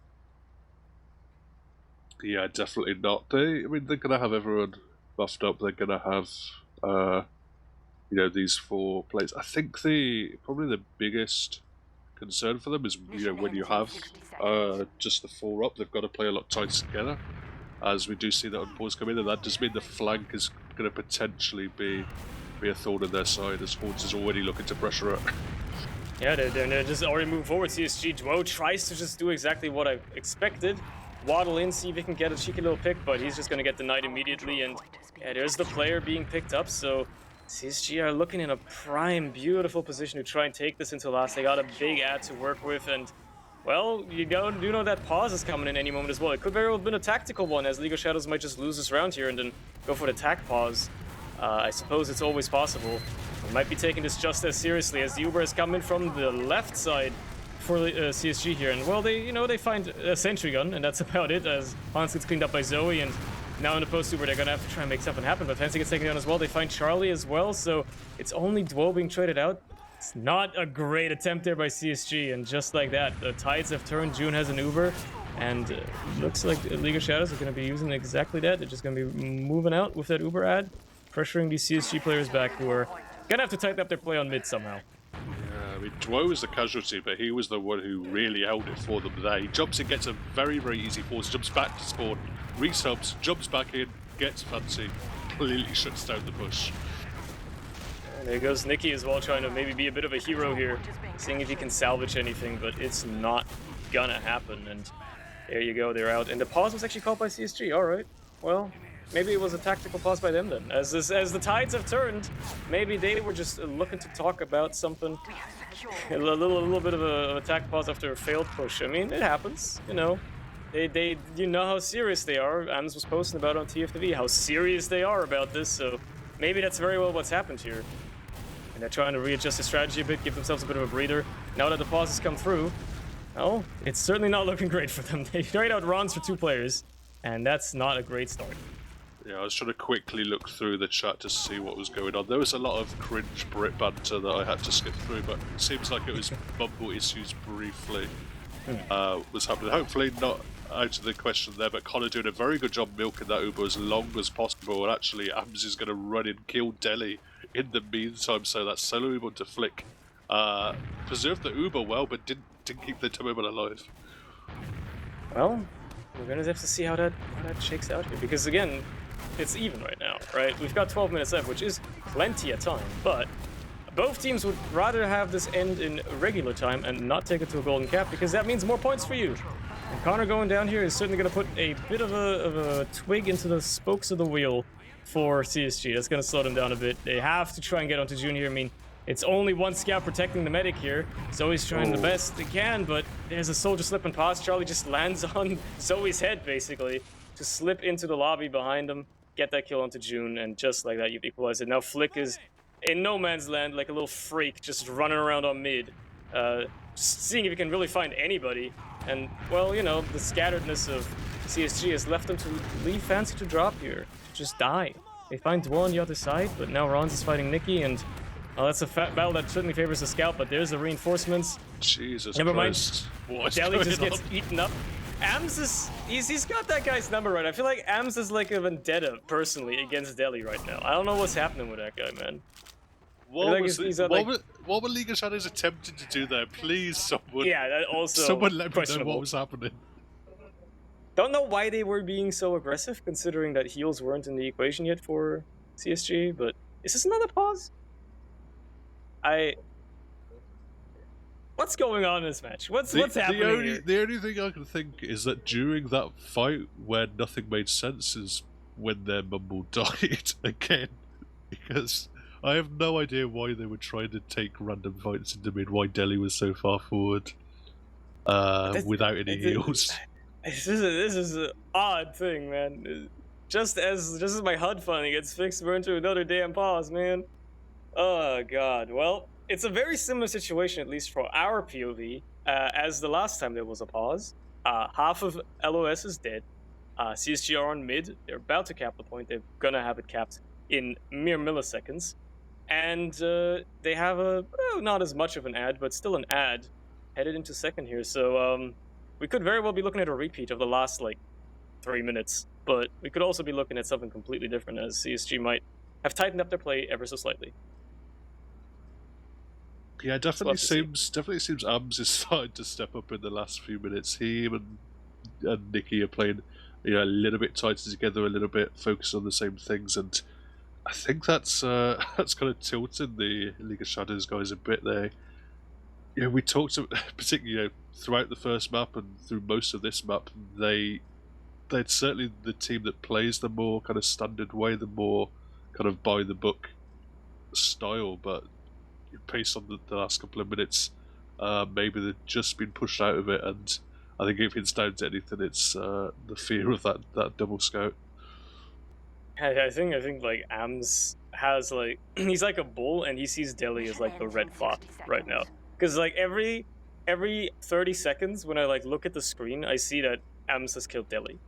Yeah, definitely not. They're gonna have everyone buffed up. They're gonna have, these 4 players. I think probably the biggest concern for them is, when you have just the 4 up, they've got to play a lot tighter together. As we do see that on pause come in, and that does mean the flank is going to potentially be a thorn in their side, as Horns is already looking to pressure it. Yeah, they're just already moving forward. CSG Duo tries to just do exactly what I expected. Waddle in, see if he can get a cheeky little pick, but he's just going to get denied immediately. And yeah, there's the player being picked up. So CSG are looking in a prime, beautiful position to try and take this into last. They got a big ad to work with, and well, you do know that pause is coming in any moment as well. It could very well have been a tactical one, as League of Shadows might just lose this round here and then go for the attack pause. I suppose it's always possible. We might be taking this just as seriously, as the Uber has come in from the left side for CSG here. And well, they find a sentry gun, and that's about it, as Hans gets cleaned up by Zoe, and now in the post Uber they're gonna have to try and make something happen. But Fancy gets taken down as well. They find Charlie as well, so it's only Duo being traded out. It's not a great attempt there by CSG, and just like that, the tides have turned. June has an Uber, and looks like League of Shadows are going to be using exactly that. They're just going to be moving out with that Uber ad, pressuring these CSG players back, who are going to have to tighten up their play on mid somehow. Yeah, Duo was the casualty, but he was the one who really held it for them there. He jumps in, gets a very, very easy force, jumps back to spawn, resubs, jumps back in, gets Fancy, completely shuts down the push. And there goes Nikki as well, trying to maybe be a bit of a hero here, seeing if he can salvage anything, but it's not gonna happen. And there you go, they're out. And the pause was actually called by CSG. All right, well, maybe it was a tactical pause by them then. As the tides have turned, maybe they were just looking to talk about something. A little bit of a attack pause after a failed push. I mean, it happens, you know. You know how serious they are. Ams was posting about on TF2 how serious they are about this, so maybe that's very well what's happened here. And they're trying to readjust the strategy a bit, give themselves a bit of a breather. Now that the pauses come through, oh, it's certainly not looking great for them. They trade out Rons for 2 players, and that's not a great start. Yeah, I was trying to quickly look through the chat to see what was going on. There was a lot of cringe Brit banter that I had to skip through, but it seems like it was bumble issues briefly was happening. Hopefully not out of the question there, but Connor doing a very good job milking that Uber as long as possible, and actually Ams is going to run and kill Delhi in the meantime, so that solo Uber to flick preserved the Uber well, but didn't keep the Timberman alive. Well, we're going to have to see how that shakes out here, because again, it's even right now, right? We've got 12 minutes left, which is plenty of time, but both teams would rather have this end in regular time and not take it to a golden cap, because that means more points for you. And Connor going down here is certainly going to put a bit of a twig into the spokes of the wheel for CSG. That's going to slow them down a bit. They have to try and get onto June here. I mean, it's only one scout protecting the medic here. Zoe's trying the best they can, but there's a soldier slipping past. Charlie just lands on Zoe's head, basically, to slip into the lobby behind him, get that kill onto June, and just like that, you've equalized it. Now Flick is in no man's land, like a little freak, just running around on mid, just seeing if he can really find anybody. And, well, you know, the scatteredness of CSG has left them to leave Fancy to drop here, to just die. They find Dwell on the other side, but now Rons is fighting Nikki, and well, that's a battle that certainly favors the scout, but there's the reinforcements. Jesus Never Christ. mind. Deli just gets eaten up. Ams is... He's got that guy's number right. I feel like Ams is like a vendetta, personally, against Deli right now. I don't know what's happening with that guy, man. What were League of Shadows attempting to do there? Please, someone. Yeah, that also someone let me know what was happening. Don't know why they were being so aggressive, considering that heals weren't in the equation yet for CSG, but is this another pause? What's going on in this match? What's happening here? The only thing I can think is that during that fight where nothing made sense is when their mumble died again, because I have no idea why they were trying to take random fights into mid, why Delhi was so far forward without any heals. This is an odd thing, man. Just as my HUD funding gets fixed, we're into another damn pause, man. Oh god. Well, it's a very similar situation, at least for our POV, as the last time there was a pause. Half of LOS is dead. CSG are on mid. They're about to cap the point. They're gonna have it capped in mere milliseconds. And they have not as much of an ad, but still an ad headed into second here. So we could very well be looking at a repeat of the last, like, 3 minutes. But we could also be looking at something completely different, as CSG might have tightened up their play ever so slightly. Yeah, definitely seems Ams is starting to step up in the last few minutes. Him and Nikki are playing, a little bit tighter together, a little bit focused on the same things, and I think that's that's kind of tilted the League of Shadows guys a bit there. We talked particularly throughout the first map and through most of this map, they're certainly the team that plays the more kind of standard way, the more kind of by the book style, but based on the last couple of minutes, maybe they've just been pushed out of it, and I think if it's down to anything, it's the fear of that double scout. I think like Ams has like he's like a bull, and he sees Delhi as like the red cloth right now. Because like every 30 seconds when I like look at the screen, I see that Ams has killed Delhi.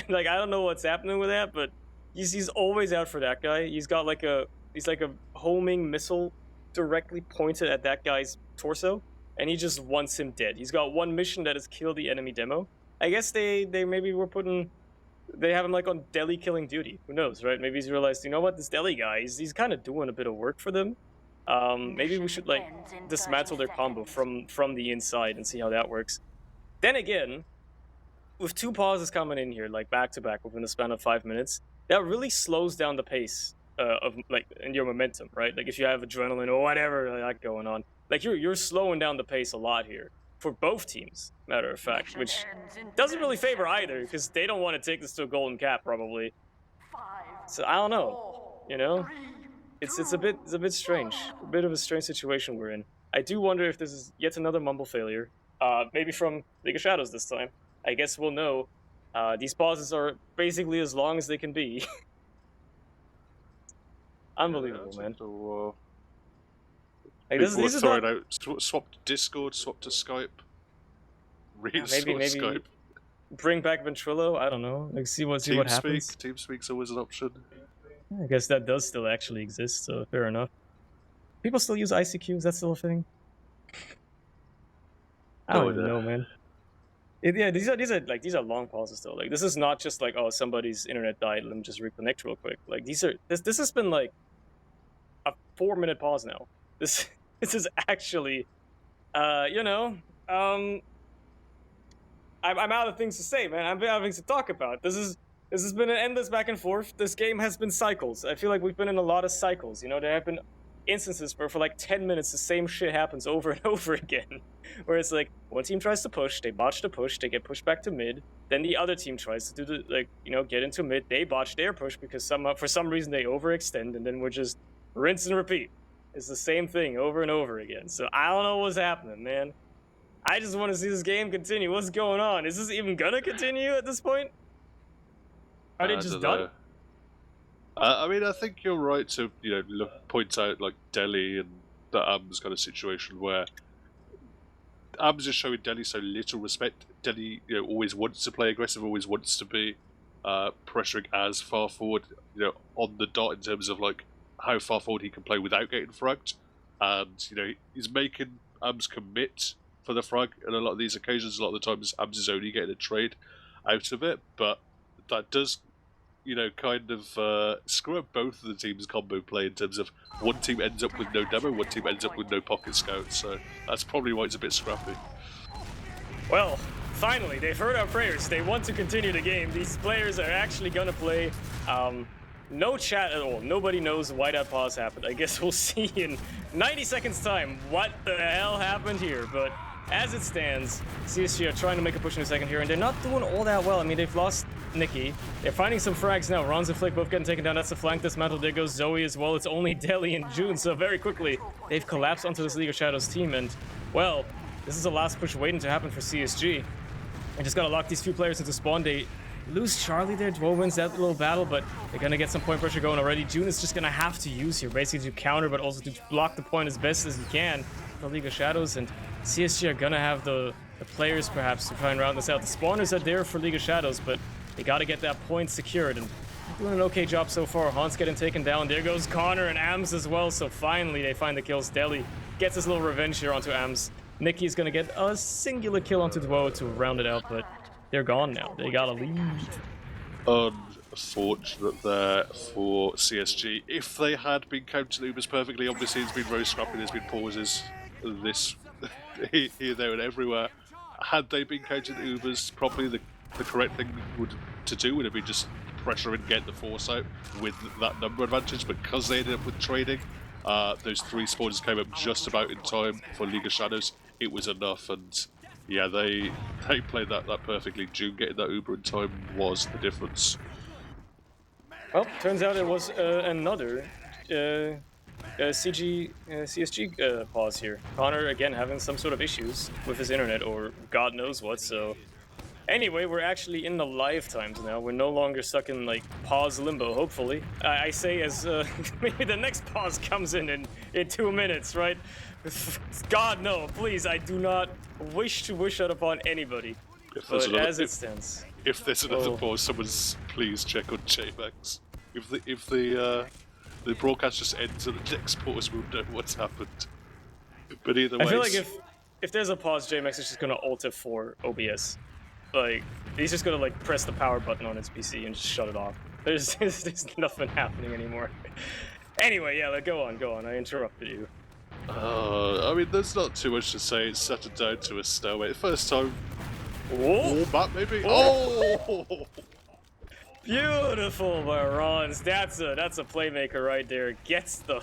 Like I don't know what's happening with that, but he's always out for that guy. He's like a homing missile directly pointed at that guy's torso, and he just wants him dead. He's got one mission that is kill the enemy demo. I guess they maybe were they have him like on Delhi killing duty. Who knows, right? Maybe he's realized, you know what, this Delhi guy, he's kind of doing a bit of work for them. Maybe we should like dismantle their combo from the inside and see how that works. Then again, with 2 pauses coming in here, like back to back within the span of 5 minutes, that really slows down the pace of like in your momentum, right? Like if you have adrenaline or whatever like going on, like you're slowing down the pace a lot here for both teams, matter of fact, which doesn't really favor either because they don't want to take this to a golden cap probably. So I don't know, it's a bit strange, a bit of a strange situation we're in. I do wonder if this is yet another mumble failure, maybe from League of Shadows this time. I guess we'll know. These pauses are basically as long as they can be. Unbelievable, man. Like this is throwing out swap to Discord, swap to Skype, maybe Skype. Bring back Ventrilo. I don't know. Like see what happens. TeamSpeak's always an option. I guess that does still actually exist, so fair enough. People still use ICQ. Is that still a thing? I don't even know, man. Yeah, these are long pauses though. Like this is not just like, oh, somebody's internet died, let me just reconnect real quick. Like this has been like a 4-minute pause now. This is actually I'm out of things to say, man. I'm out of things to talk about. This has been an endless back and forth. This game has been cycles. I feel like we've been in a lot of cycles. There have been instances where for like 10 minutes the same shit happens over and over again, where it's like one team tries to push, they botch the push, they get pushed back to mid, then the other team tries to do get into mid, they botch their push because for some reason they overextend, and then we're just rinse and repeat. It's the same thing over and over again. So I don't know what's happening, man. I just want to see this game continue. What's going on? Is this even gonna continue at this point? Are they just done? I mean, I think you're right to point out like Delhi and the Ams kind of situation where Ams is showing Delhi so little respect. Delhi, always wants to play aggressive, always wants to be pressuring as far forward, on the dot in terms of like how far forward he can play without getting fragged, and he's making Ams commit for the frag. And a lot of these occasions, a lot of the times, Ams is only getting a trade out of it, but that does kind of screw up both of the teams' combo play in terms of one team ends up with no demo, one team ends up with no pocket scout, so that's probably why it's a bit scrappy. Well, finally, they've heard our prayers. They want to continue the game. These players are actually gonna play. No chat at all. Nobody knows why that pause happened. I guess we'll see in 90 seconds time what the hell happened here, but as it stands, CSG are trying to make a push in a second here, and they're not doing all that well. I mean, they've lost Nikki. They're finding some frags now. Ronz and Flick both getting taken down. That's the flank dismantle. There goes Zoe as well. It's only Delhi and June, so very quickly, they've collapsed onto this League of Shadows team, and, well, this is the last push waiting to happen for CSG. I just gotta lock these few players into spawn. They lose Charlie there. Duo wins that little battle, but they're gonna get some point pressure going already. June is just gonna have to use here, basically to counter, but also to block the point as best as he can for League of Shadows. And CSG are gonna have the players perhaps to try and round this out. The spawners are there for League of Shadows, but they gotta get that point secured. And doing an okay job so far. Hans getting taken down. There goes Connor and Ams as well. So finally they find the kills. Deli gets his little revenge here onto Ams. Nicky's gonna get a singular kill onto Duo to round it out, but they're gone now. They gotta leave. Unfortunate there for CSG. If they had been counting Ubers perfectly, obviously it's been very scrappy, there's been pauses this here, there and everywhere. Had they been counting Ubers properly, the correct thing to do would have been just pressure and get the force out with that number advantage, but because they ended up with trading, those 3 spawners came up just about in time for League of Shadows. It was enough, and yeah, they played that perfectly. June getting that Uber in time was the difference. Well, turns out it was another CSG pause here. Connor again having some sort of issues with his internet or God knows what. So anyway, we're actually in the live times now. We're no longer stuck in like pause limbo. Hopefully, I say as maybe the next pause comes in 2 minutes, right? God no, please! I do not wish to wish that upon anybody. But as it stands, if there's another pause, someone's please check on JMax. If the broadcast just ends at the next pause, we'll know what's happened. But either way, I feel like if there's a pause, JMax is just gonna Alt F4 OBS. Like he's just gonna like press the power button on his PC and just shut it off. There's nothing happening anymore. Anyway, yeah, go on. I interrupted you. I mean, there's not too much to say. It's settled down to a stalemate. First time. Whoa! Matt, maybe. Oh! Beautiful by Rons. That's a playmaker right there. Gets the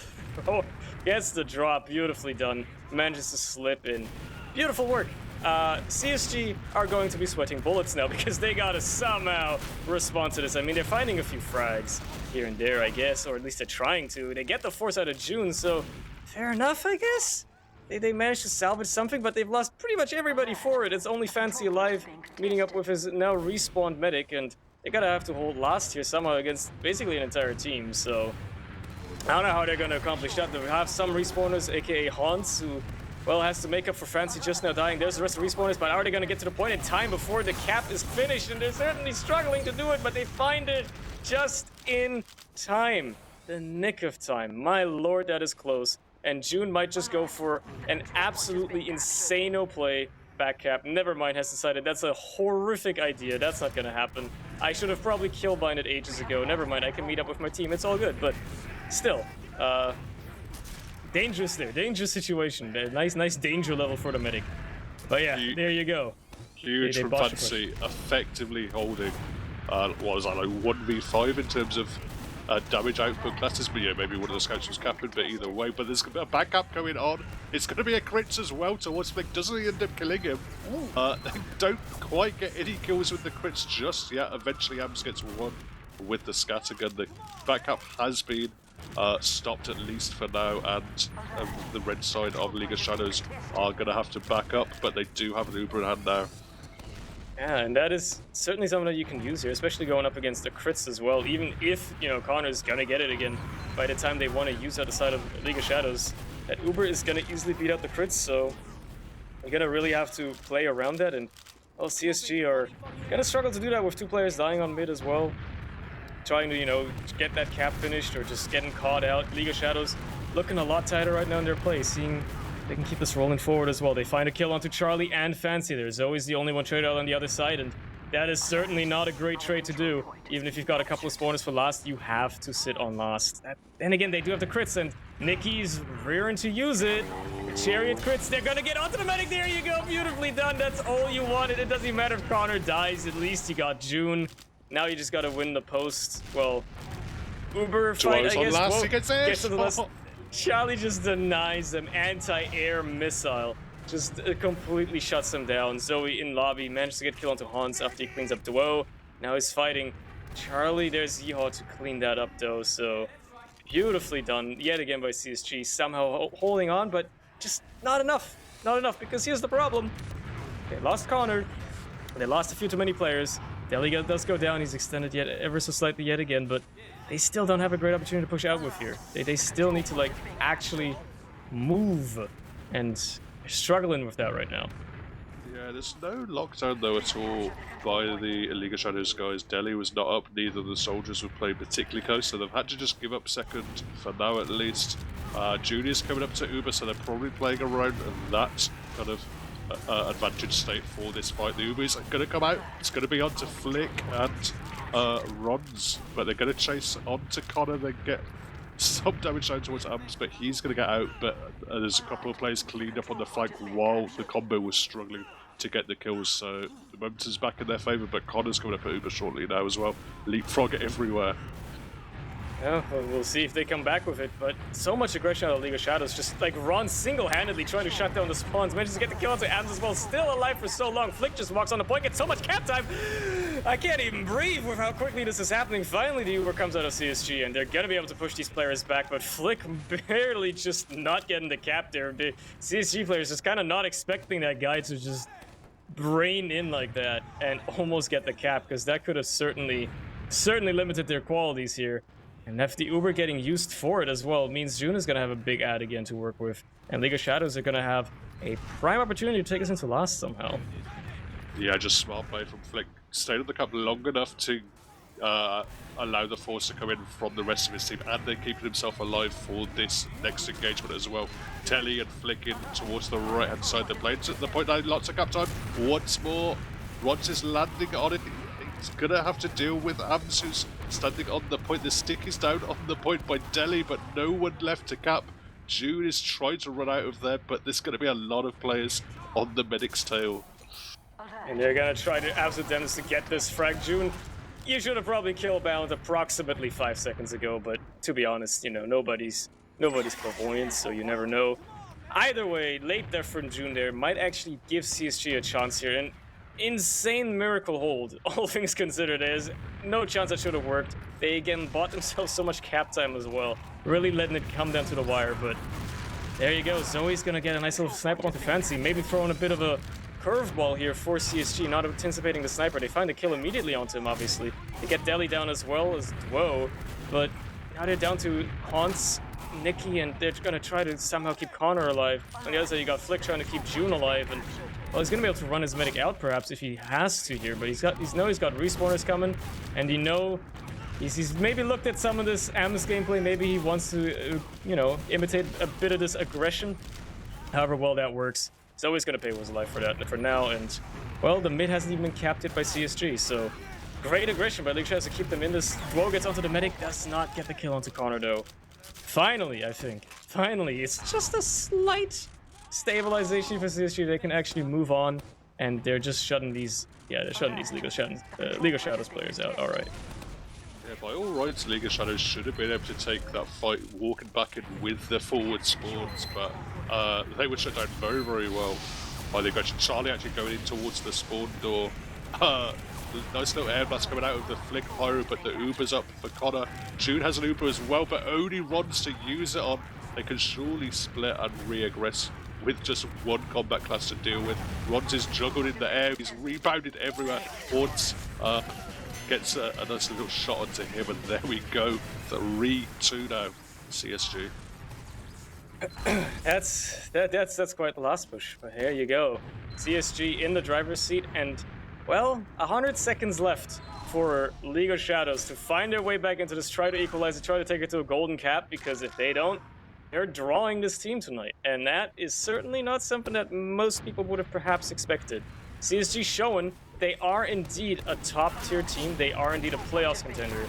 drop. Beautifully done. Manages to slip in. Beautiful work. CSG are going to be sweating bullets now because they gotta somehow respond to this. I mean, they're finding a few frags here and there, I guess, or at least they're trying to. They get the force out of June, so fair enough, I guess. They managed to salvage something, but they've lost pretty much everybody for it. It's only Fancy alive, meeting up with his now respawned medic, and they gotta have to hold last here somehow against basically an entire team, so I don't know how they're gonna accomplish that. They have some respawners, aka Hans, who, well, has to make up for Fancy just now dying. There's the rest of the respawners, but are they gonna get to the point in time before the cap is finished? And they're certainly struggling to do it, but they find it just in time. The nick of time. My lord, that is close. And June might just go for an absolutely insano play. Back cap, never mind, has decided that's a horrific idea. That's not gonna happen. I should have probably killbinded it ages ago. Never mind, I can meet up with my team. It's all good, but still, dangerous there. Dangerous situation. Nice danger level for the medic. But yeah, there you go. Huge from Fancy, effectively holding, what was that, like 1v5 in terms of damage output classes, but yeah, maybe one of the scouts was capping, but either way, but there's a backup going on. It's going to be a crits as well towards Flick. Doesn't he end up killing him? They don't quite get any kills with the crits just yet. Eventually, Ams gets one with the scattergun. The backup has been stopped at least for now, and the red side of League of Shadows are going to have to back up, but they do have an Uber in hand now. Yeah, and that is certainly something that you can use here, especially going up against the crits as well. Even if, you know, Connor's gonna get it again by the time they want to use out the side of League of Shadows, that Uber is gonna easily beat out the crits, so you're gonna really have to play around that. And, well, CSG are gonna struggle to do that with 2 players dying on mid as well. Trying to, you know, get that cap finished or just getting caught out. League of Shadows looking a lot tighter right now in their play, seeing they can keep this rolling forward as well. They find a kill onto Charlie and Fancy. There's always the only one traded out on the other side, and that is certainly not a great trade to do. Even if you've got a couple of spawners for last, you have to sit on last. Then again, they do have the crits, and Nicky's rearing to use it. Chariot crits, they're gonna get onto the medic. There you go, beautifully done. That's all you wanted. It doesn't even matter if Connor dies. At least you got June. Now you just gotta win the post. Well, Uber fight, I guess. Last, he gets to the last. Charlie just denies them. Anti-air missile. Just completely shuts them down. Zoe in lobby managed to get killed onto Hans after he cleans up Duo. Now he's fighting Charlie. There's Yeehaw to clean that up though. So beautifully done yet again by CSG. Somehow holding on, but just not enough. Not enough, because here's the problem. They lost Connor. They lost a few too many players. Deli does go down. He's extended yet ever so slightly yet again, but they still don't have a great opportunity to push out with here. They still need to like actually move, and they're struggling with that right now. Yeah, there's no lockdown though at all by the League of Shadows guys. Delhi was not up, neither of the soldiers were playing particularly close, so they've had to just give up second for now at least. Junior's coming up to Uber, so they're probably playing around that kind of advantage state for this fight. The Uber is going to come out, it's going to be on to Flick and Rons, but they're going to chase on to Connor, then get some damage down towards Ams, but he's going to get out. But there's a couple of players cleaned up on the flank while the combo was struggling to get the kills, so the momentum's back in their favour. But Connor's coming up at Uber shortly now as well. Leapfrog everywhere. Yeah, well, we'll see if they come back with it, but so much aggression out of League of Shadows. Just like Ron single-handedly trying to shut down the spawns, manages to get the kill onto Ams as well. Still alive for so long. Flick just walks on the point, gets so much cap time. I can't even breathe with how quickly this is happening. Finally, the Uber comes out of CSG, and they're gonna be able to push these players back, but Flick barely just not getting the cap there. The CSG players just kind of not expecting that guy to just brain in like that and almost get the cap, because that could have certainly limited their qualities here. And if the Uber getting used for it as well means June is going to have a big ad again to work with. And League of Shadows are going to have a prime opportunity to take us into last somehow. Yeah, just smart play from Flick. Stayed on the cup long enough to allow the force to come in from the rest of his team, and then keeping himself alive for this next engagement as well. Telly and Flick in towards the right hand side of the plane. At the point now, lots of cap time. Once more, Rons is landing on it. He's gonna have to deal with Ams, who's standing on the point. The stick is down on the point by Delhi, but no one left to cap. June is trying to run out of there, but there's gonna be a lot of players on the medic's tail. And they're gonna try to absolute damage to get this frag. June, you should have probably killed Balance approximately 5 seconds ago, but to be honest, you know, nobody's clairvoyant, so you never know. Either way, late death from June there might actually give CSG a chance here, and insane miracle hold, all things considered. There's no chance that should have worked. They again bought themselves so much cap time as well, really letting it come down to the wire, but there you go. Zoe's gonna get a nice little sniper onto Fancy, maybe throwing a bit of a curveball here for CSG, not anticipating the sniper. They find the kill immediately onto him, obviously. They get Deli down as well as Dwo, but now they're down to Hans, Nikki, and they're gonna try to somehow keep Connor alive. On the other side, you got Flick trying to keep June alive, and well, he's gonna be able to run his medic out perhaps if he has to here, but he's got respawners coming, and you know, he's maybe looked at some of this Amos gameplay. Maybe he wants to, you know, imitate a bit of this aggression. However well that works, he's always gonna pay with his life for that for now. And well, the mid hasn't even been capped yet by CSG, so great aggression by League tries to keep them in this. Dwo gets onto the medic, does not get the kill onto Connor though. Finally, I think. Finally, it's just a slight stabilization for CSG. They can actually move on, and they're just shutting these. Yeah, they're shutting these League of Shadows players out. All right. Yeah, by all rights, League of Shadows should have been able to take that fight walking back in with the forward spawns, but they were shut down very, very well by the aggression. Charlie actually going in towards the spawn door. Nice little air blast coming out of the Flick Pyro, but the Uber's up for Connor. June has an Uber as well, but only Rons to use it on. They can surely split and re-aggress with just one combat class to deal with. Rons is juggled in the air, he's rebounded everywhere. Haunts gets a nice little shot onto him, and there we go. 3-2 now, CSG. That's quite the last push, but here you go. CSG in the driver's seat, and well, 100 seconds left for League of Shadows to find their way back into this, try to equalize it, try to take it to a golden cap, because if they don't, they're drawing this team tonight, and that is certainly not something that most people would have perhaps expected. CSG showing they are indeed a top-tier team, they are indeed a playoffs contender,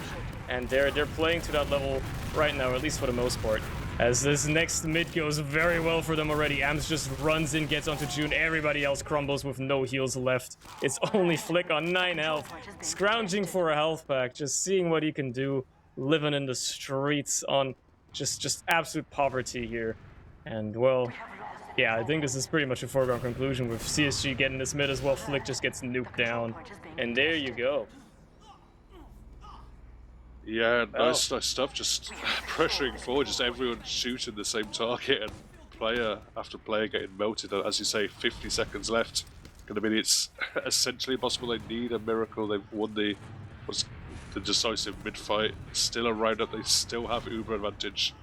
and they're playing to that level right now, at least for the most part. As this next mid goes very well for them already. Ams just runs in, gets onto June. Everybody else crumbles with no heals left. It's only Flick on 9 health, scrounging for a health pack, just seeing what he can do, living in the streets on just absolute poverty here. And well, yeah, I think this is pretty much a foregone conclusion with CSG getting this mid as well. Flick just gets nuked down. And there you go. Yeah, nice stuff. Just pressuring forward, just everyone shooting the same target, and player after player getting melted. As you say, 50 seconds left. I mean, it's essentially impossible. They need a miracle. They've won what's the decisive mid-fight. Still a round up. They still have Uber advantage.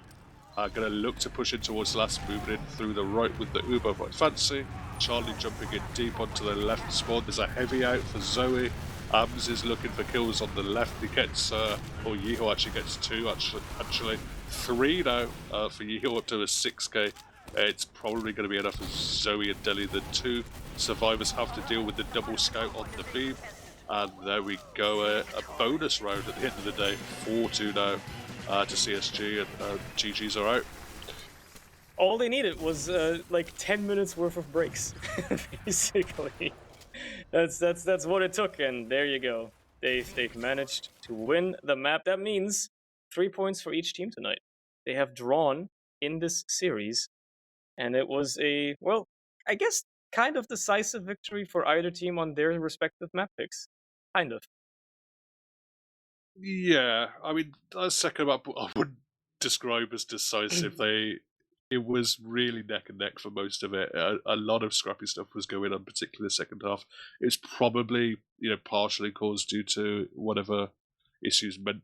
Going to look to push in towards the last, moving in through the right with the Uber by Fancy. Charlie jumping in deep onto the left spawn. There's a heavy out for Zoe. Ams is looking for kills on the left. He gets, or Yeho actually gets two, actually three now for Yeho up to a 6k. It's probably going to be enough for Zoe and Deli. The two survivors have to deal with the double scout on the beam. And there we go, a bonus round at the end of the day, 4-2 now to CSG, and GGs are out. All they needed was like 10 minutes worth of breaks, basically. That's what it took, and there you go. They've managed to win the map. That means 3 points for each team tonight. They have drawn in this series, and it was a, well, I guess kind of decisive victory for either team on their respective map picks. Kind of. Yeah, I mean, that second map I wouldn't describe as decisive. It was really neck and neck for most of it. A lot of scrappy stuff was going on, particularly the second half. It's probably, partially caused due to whatever issues meant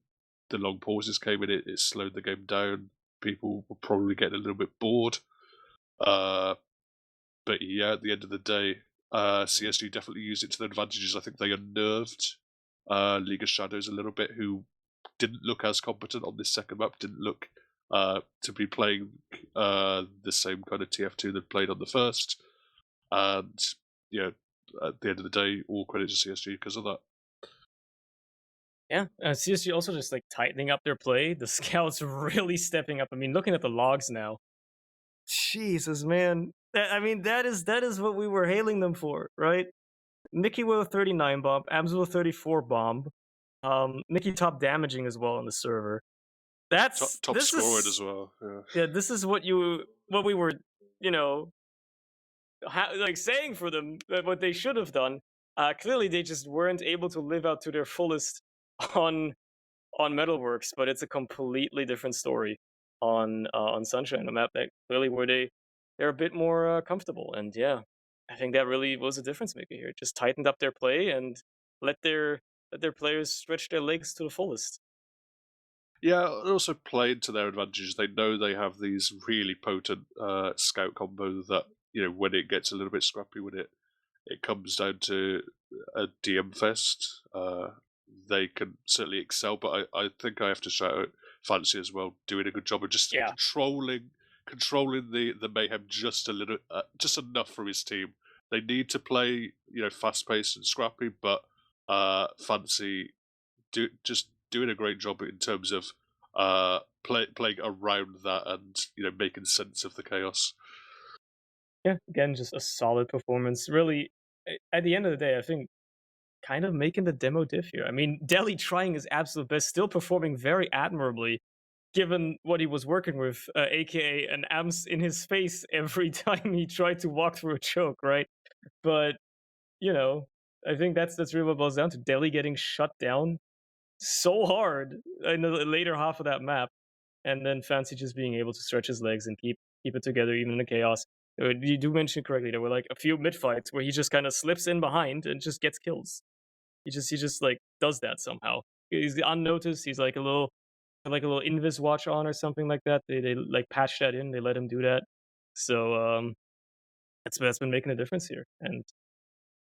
the long pauses came in. It slowed the game down. People were probably getting a little bit bored. But yeah, at the end of the day, CSG definitely used it to their advantages. I think they unnerved League of Shadows a little bit, who didn't look as competent on this second map, didn't look to be playing the same kind of TF2 that played on the first. And yeah, at the end of the day, all credit to CSG because of that. Yeah, CSG also just like tightening up their play. The scouts really stepping up. I mean, looking at the logs now, Jesus, man. I mean, that is what we were hailing them for, right? Mickey with a 39 bomb, Abs with a 34 bomb. Mickey top damaging as well on the server. Top This scoring is, as well. yeah, this is what we were, you know, like saying for them, what they should have done. Clearly they just weren't able to live out to their fullest on Metalworks, but it's a completely different story on Sunshine, a map that clearly where they're a bit more comfortable. And yeah, I think that really was a difference maker here. Just tightened up their play and let their players stretch their legs to the fullest. Yeah, it also played to their advantage. They know they have these really potent scout combos that, when it gets a little bit scrappy with it comes down to a DM fest. They can certainly excel, but I think I have to shout out Fancy as well, doing a good job of just Yeah. controlling the mayhem just a little, just enough for his team. They need to play, fast paced and scrappy, but Fancy just doing a great job in terms of playing around that and making sense of the chaos. Yeah, again, just a solid performance. Really, at the end of the day, I think kind of making the demo diff here. I mean, Deli trying his absolute best, still performing very admirably, given what he was working with, aka an AMS in his face every time he tried to walk through a choke, right? But you know, I think that's really what it boils down to. Deli getting shut down so hard in the later half of that map, and then Fancy just being able to stretch his legs and keep it together even in the chaos. You do mention correctly. There were like a few mid fights where he just kind of slips in behind and just gets kills. He just like does that somehow. He's unnoticed. He's like a little invis watch on or something like that. They like patch that in. They let him do that. So that's been making a difference here, and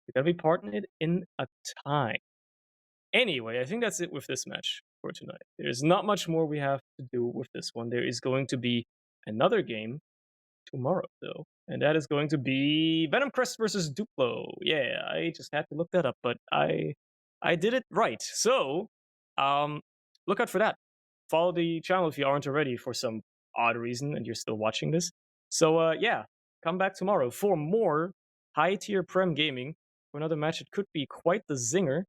we gotta be partnered in a time. Anyway, I think that's it with this match for tonight. There's not much more we have to do with this one. There is going to be another game tomorrow, though, and that is going to be Venom Crest versus Duplo. Yeah, I just had to look that up, but I did it right. So, look out for that. Follow the channel if you aren't already for some odd reason and you're still watching this. So, yeah, come back tomorrow for more high tier Prem gaming for another match. It could be quite the zinger.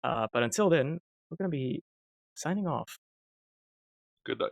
But until then, we're gonna be signing off. Good night.